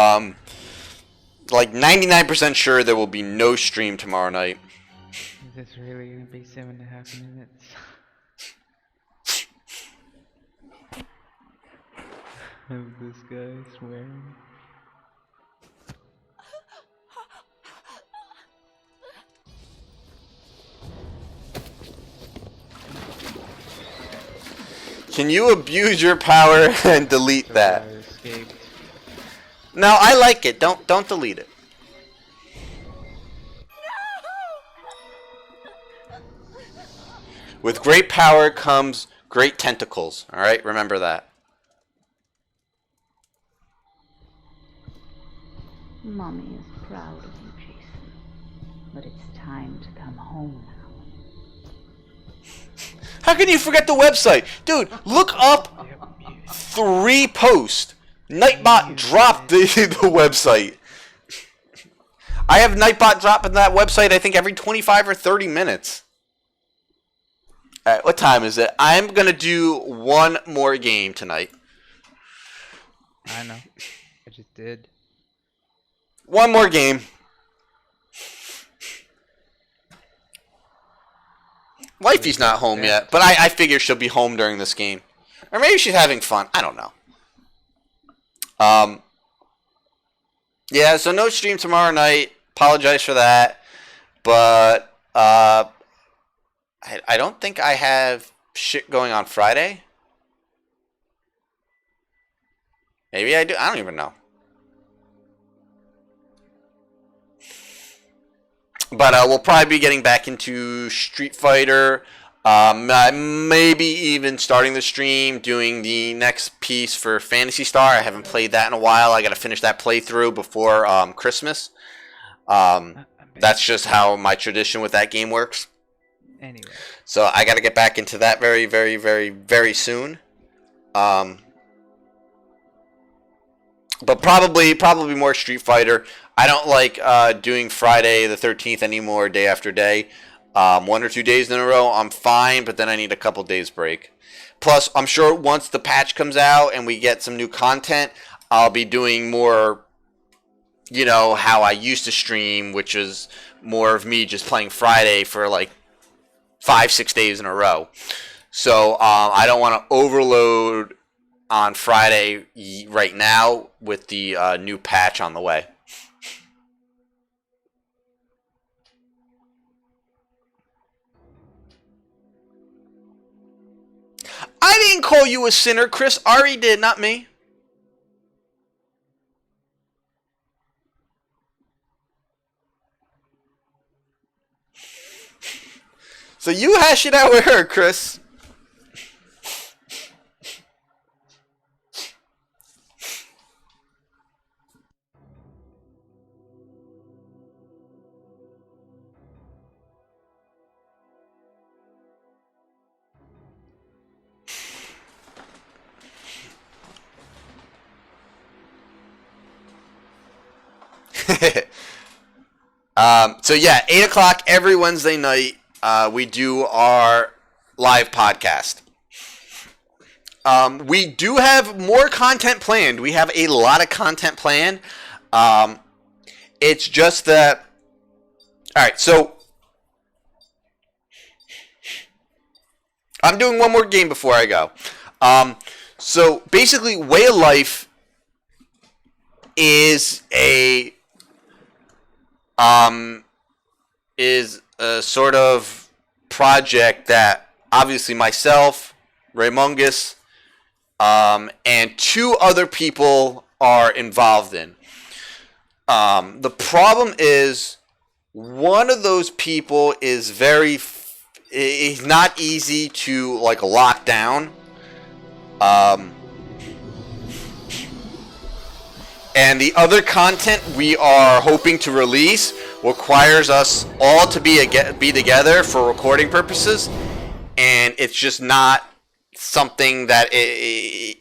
like 99% sure there will be no stream tomorrow night. Is this really gonna be 7.5 minutes? Of this guy swearing. Can you abuse your power and delete that? I escaped. No, I like it. Don't delete it. With great power comes great tentacles. All right, remember that. Mommy is proud of you, Jason. But it's time to come home now. How can you forget the website? Dude, look up 3 posts. Nightbot dropped the website. I have Nightbot dropping that website, I think, every 25 or 30 minutes. Alright, what time is it? I'm going to do one more game tonight. I know. I just did. One more game. Wifey's not home yet, but I figure she'll be home during this game. Or maybe she's having fun. I don't know. Yeah, so no stream tomorrow night. Apologize for that. But I don't think I have shit going on Friday. Maybe I do. I don't even know. But we'll probably be getting back into Street Fighter. Maybe even starting the stream, doing the next piece for Phantasy Star. I haven't played that in a while. I got to finish that playthrough before Christmas. That's just how my tradition with that game works. Anyway. So I got to get back into that very, very, very, very soon. But probably more Street Fighter. I don't like doing Friday the 13th anymore, day after day. 1 or 2 days in a row, I'm fine, but then I need a couple days break. Plus, I'm sure once the patch comes out and we get some new content, I'll be doing more, you know, how I used to stream, which is more of me just playing Friday for like 5-6 days in a row. So I don't want to overload on Friday right now with the new patch on the way. I didn't call you a sinner, Chris. Ari did, not me. So you hash it out with her, Chris. So yeah, 8 o'clock every Wednesday night, we do our live podcast. We do have more content planned. We have a lot of content planned. It's just that... Alright, so... I'm doing one more game before I go. So basically, Way of Life is a sort of project that obviously myself, Raymungus, and 2 other people are involved in. The problem is one of those people is very he's not easy to like lock down. And the other content we are hoping to release requires us all to be together for recording purposes, and it's just not something that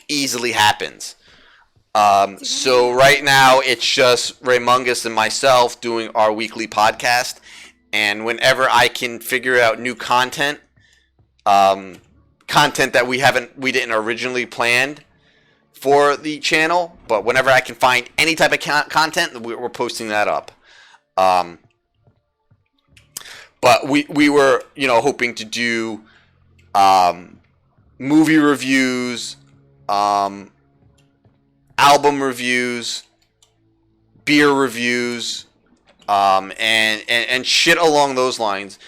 easily happens. So right now it's just Raymungus and myself doing our weekly podcast, and whenever I can figure out new content, content that we didn't originally planned for the channel, but whenever I can find any type of content, we're posting that up. But we were, hoping to do movie reviews, album reviews, beer reviews, and shit along those lines.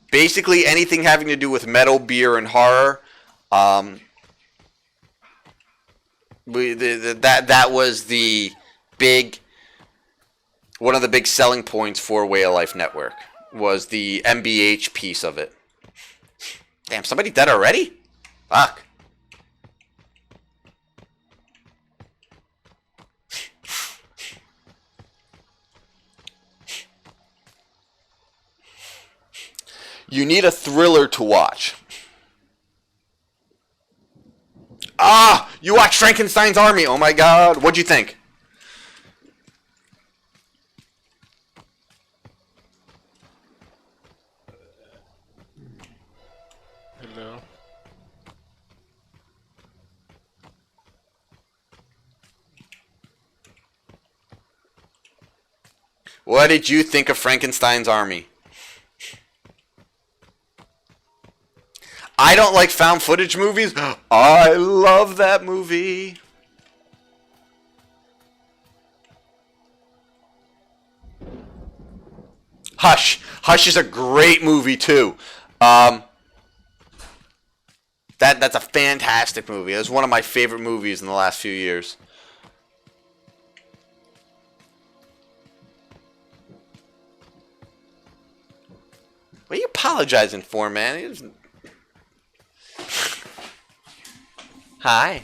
Basically anything having to do with metal, beer, and horror. That was one of the big selling points for Way of Life Network, was the MBH piece of it. Damn, somebody dead already? Fuck. You need a thriller to watch. Ah! You watched Frankenstein's Army! Oh my god, what'd you think? Hello. What did you think of Frankenstein's Army? I don't like found footage movies. I love that movie. Hush. Hush is a great movie too. That's a fantastic movie. It was one of my favorite movies in the last few years. What are you apologizing for, man? Hi.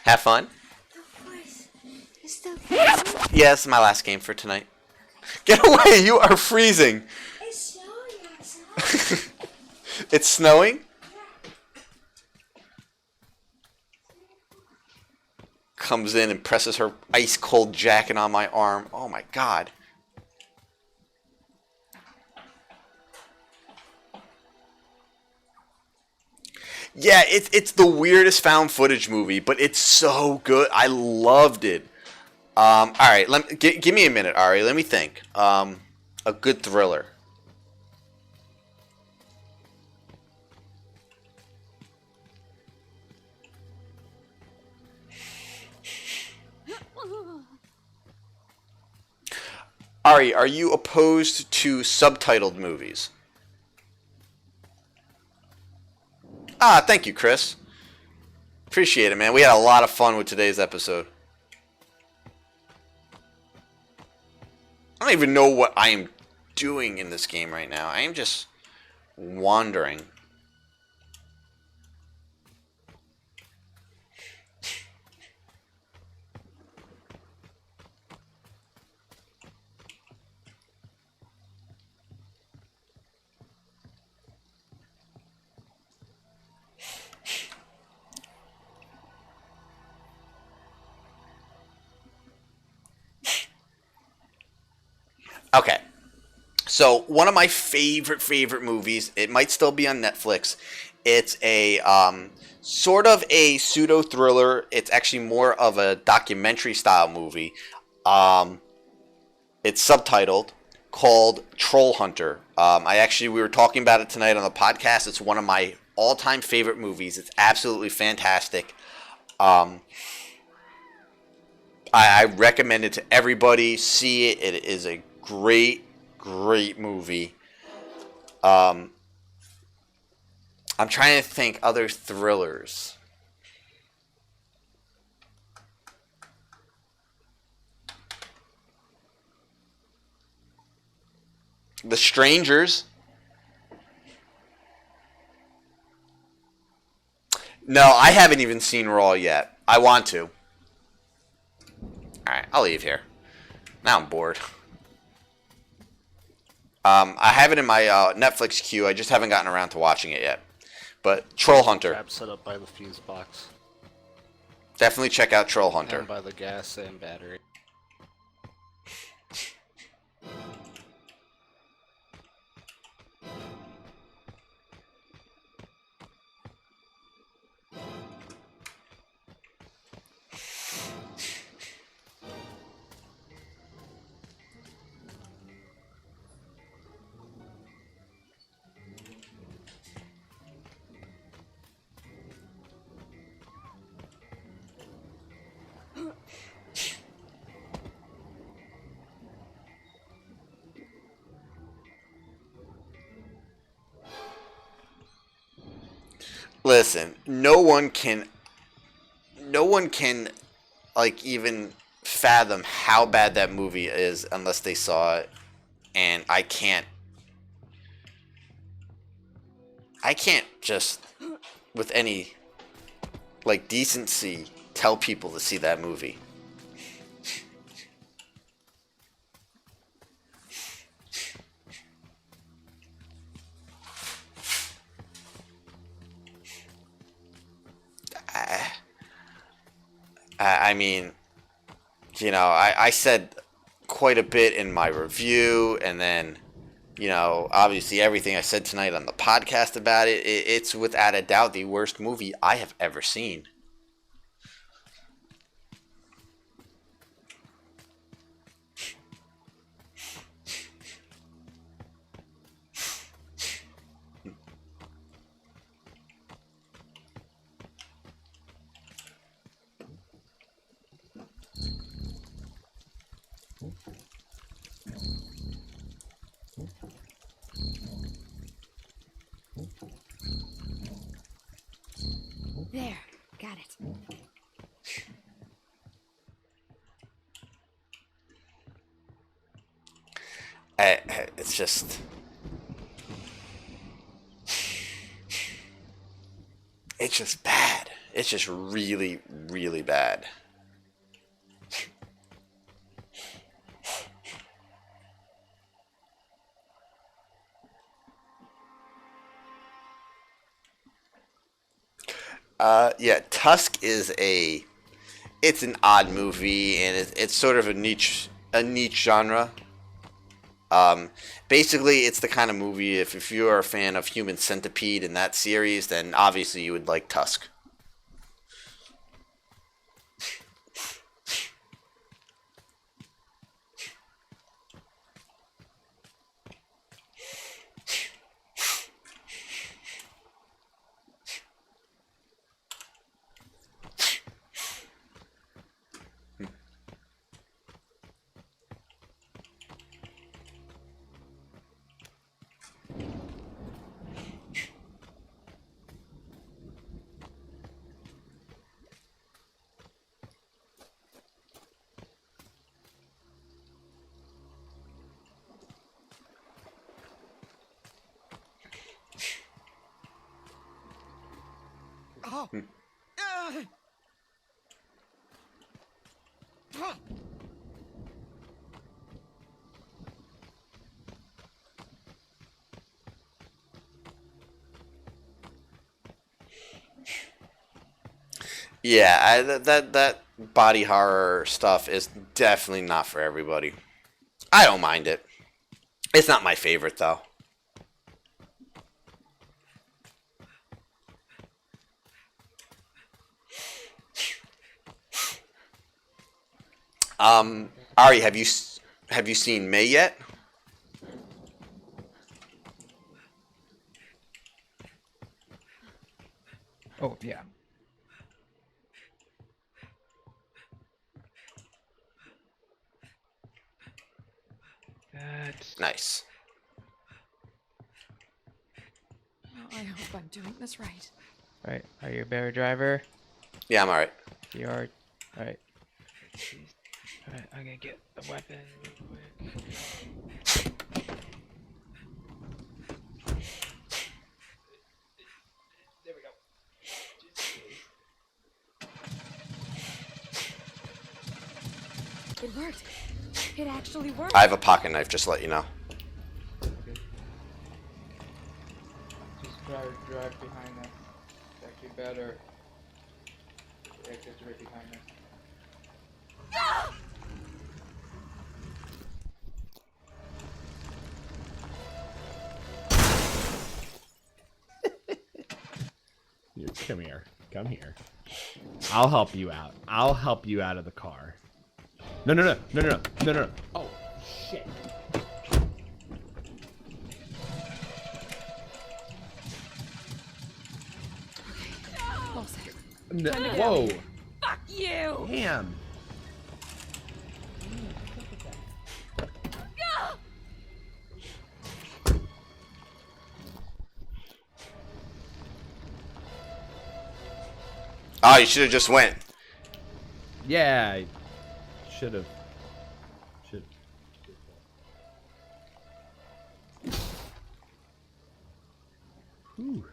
Have fun? Of course. It's still Yeah, this is my last game for tonight. Get away! You are freezing! It's snowing outside. It's snowing? Comes in and presses her ice cold jacket on my arm. Oh my god. Yeah, it's the weirdest found footage movie, but it's so good. I loved it. All right, give me a minute, Ari. Let me think. A good thriller. Ari, are you opposed to subtitled movies? Ah, thank you, Chris. Appreciate it, man. We had a lot of fun with today's episode. I don't even know what I am doing in this game right now. I am just wandering. Okay, so one of my favorite movies, it might still be on Netflix. It's a sort of a pseudo thriller. It's actually more of a documentary style movie. It's subtitled, called Troll Hunter. We were talking about it tonight on the podcast. It's one of my all-time favorite movies. It's absolutely fantastic. I recommend it to everybody. See it. It is a great movie. I'm trying to think other thrillers. The Strangers. No, I haven't even seen Raw yet. I want to. Alright, I'll leave here. Now I'm bored. I have it in my Netflix queue. I just haven't gotten around to watching it yet. But Troll Hunter. Trap set up by the fuse box. Definitely check out Troll Hunter. And by the gas and battery. Listen, no one can like even fathom how bad that movie is unless they saw it, and I can't just with any like decency tell people to see that movie. I mean, you know, I said quite a bit in my review, and then, you know, obviously everything I said tonight on the podcast about it, it's without a doubt the worst movie I have ever seen. There, got it. It's just... It's just bad. It's just really, really bad. Yeah, Tusk is it's an odd movie, and it's sort of a niche genre. Basically, it's the kind of movie, if you are a fan of Human Centipede and that series, then obviously you would like Tusk. Oh. Yeah, that body horror stuff is definitely not for everybody. I don't mind it. It's not my favorite, though. Ari, have you seen May yet? Oh, yeah. That's nice. Oh, I hope I'm doing this right. Alright, are you a better driver? Yeah, I'm alright. You are? Alright. Alright, I'm gonna get a weapon real quick. There we go. It worked. It actually worked. I have a pocket knife, just to let you know. Just drive behind us. It's actually better. The exit's right behind us. Come here. Come here. I'll help you out. I'll help you out of the car. No, no, no. No, no, no. No, no, no. Oh, shit. All set. No, Time to go. whoa. Fuck you! Damn. Oh, you should have just went. Yeah, I should have. Should. Whew.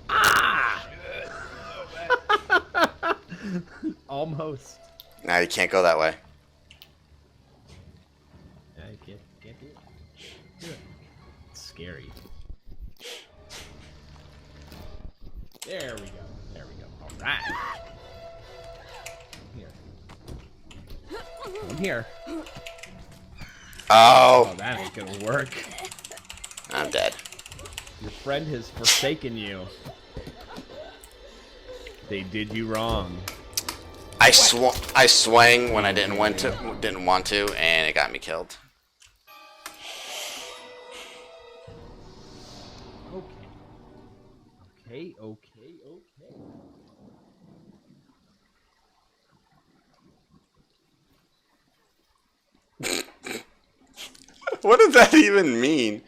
Ah! Almost. Nah, you can't go that way. Yeah, I can't do it. Do it. It's scary. There we go. There we go. All right. I'm here. Oh. Oh, that ain't gonna work. I'm dead. Your friend has forsaken you. They did you wrong. I swang when I didn't want to, and it got me killed. Okay. What does that even mean?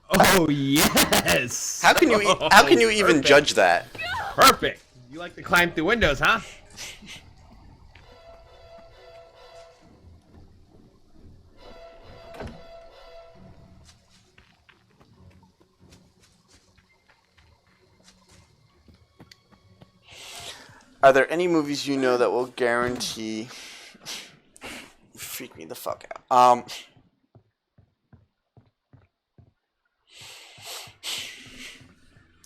Oh yes. How can you even Perfect. judge that? Perfect. You like to climb through windows, huh? Are there any movies you know that will guarantee freak me the fuck out?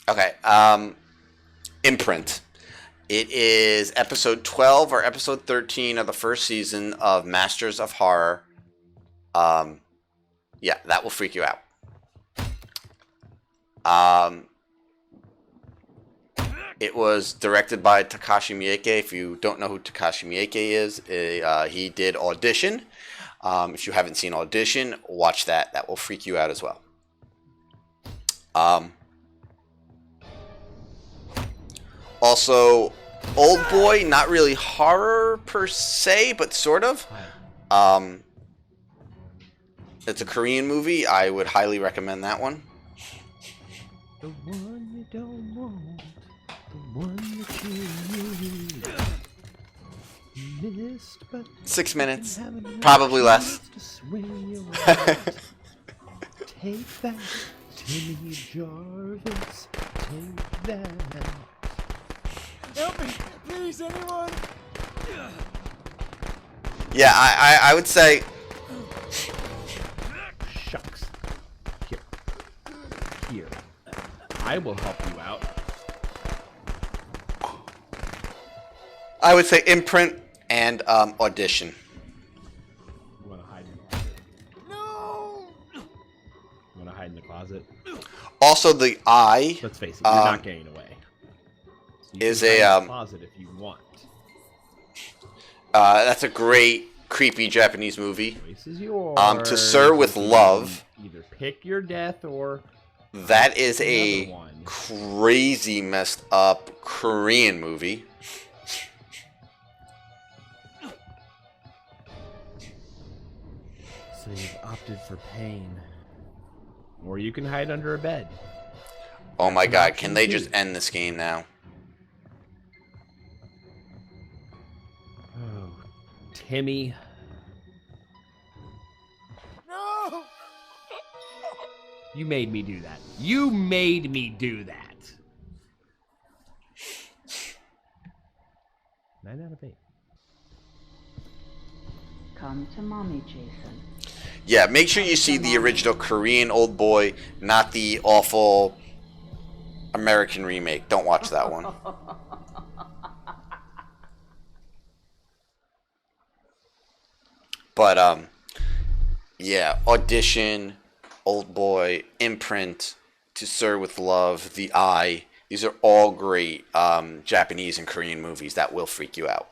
Okay. Imprint. It is episode 12 or episode 13 of the first season of Masters of Horror. Yeah, that will freak you out. It was directed by Takashi Miike. If you don't know who Takashi Miike is, he did Audition. If you haven't seen Audition, watch that. That will freak you out as well. Also, Old Boy, not really horror per se, but sort of. It's a Korean movie. I would highly recommend that one. The one you don't want, the one that you missed, but 6 minutes, probably less. Take that, Timmy Jarvis. Take that. Help me, please, anyone. Yeah, I would say. Shucks. Here. I will help you out. I would say Imprint and Audition. You want to hide in the closet? No. You want to hide in the closet? Also, the Eye. Let's face it, you're not getting away. So you is can hide in a the closet if you want. That's a great creepy Japanese movie. Choice is yours. To Sir with Love. Either pick your death or. That is a crazy messed up Korean movie. So you've opted for pain. Or you can hide under a bed. Oh my god, can they just end this game now? Oh, Timmy. No. You made me do that. You made me do that. 9 out of 8. Come to mommy, Jason. Yeah, make sure you see the original Korean Old Boy, not the awful American remake. Don't watch that one. But yeah, Audition, Old Boy, Imprint, To Sir with Love, The Eye. These are all great Japanese and Korean movies that will freak you out.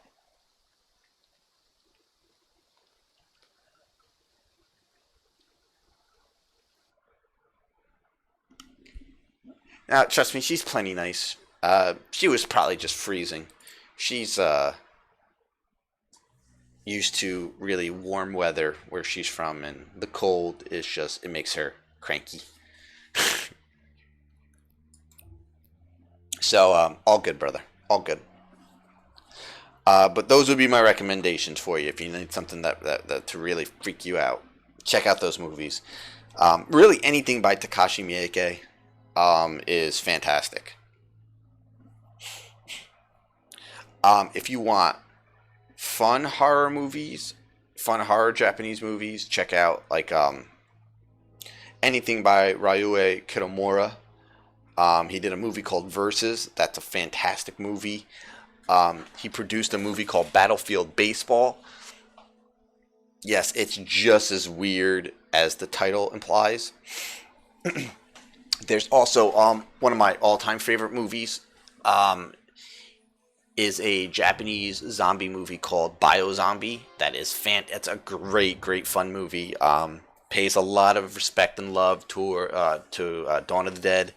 Now, trust me, she's plenty nice. She was probably just freezing. She's used to really warm weather where she's from, and the cold is just, it makes her cranky. So, all good, brother. All good. But those would be my recommendations for you if you need something that to really freak you out. Check out those movies. Really, anything by Takashi Miike is fantastic. If you want fun horror movies, fun horror Japanese movies, check out like anything by Ryue Kitamura. He did a movie called Versus. That's a fantastic movie. He produced a movie called Battlefield Baseball. Yes, it's just as weird as the title implies. There's also one of my all-time favorite movies is a Japanese zombie movie called Biozombie. That is It's a great fun movie. Pays a lot of respect and love to Dawn of the Dead.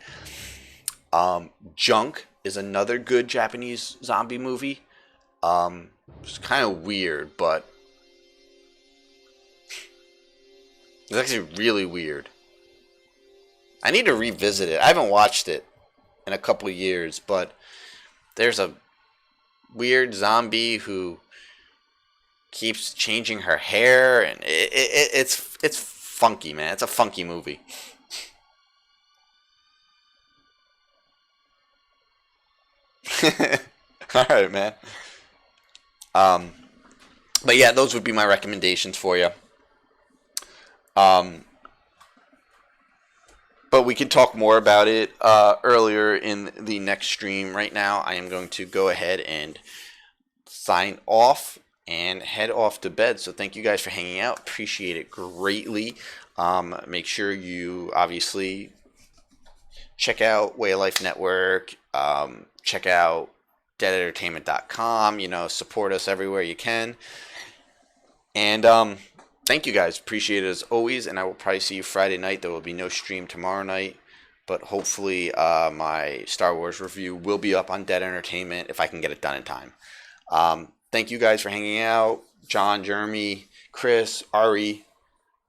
Junk is another good Japanese zombie movie. It's kind of weird, but it's actually really weird. I need to revisit it. I haven't watched it in a couple of years, but there's a weird zombie who keeps changing her hair, and it's funky, man. It's a funky movie. All right, man. But yeah, those would be my recommendations for you. But we can talk more about it earlier in the next stream. Right now, I am going to go ahead and sign off and head off to bed. So thank you guys for hanging out. Appreciate it greatly. Make sure you obviously check out Way of Life Network. Check out deadentertainment.com. You know, support us everywhere you can. And thank you guys. Appreciate it as always. And I will probably see you Friday night. There will be no stream tomorrow night. But hopefully my Star Wars review will be up on Dead Entertainment if I can get it done in time. Thank you guys for hanging out. John, Jeremy, Chris, Ari.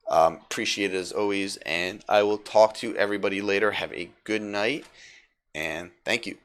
Appreciate it as always. And I will talk to everybody later. Have a good night. And thank you.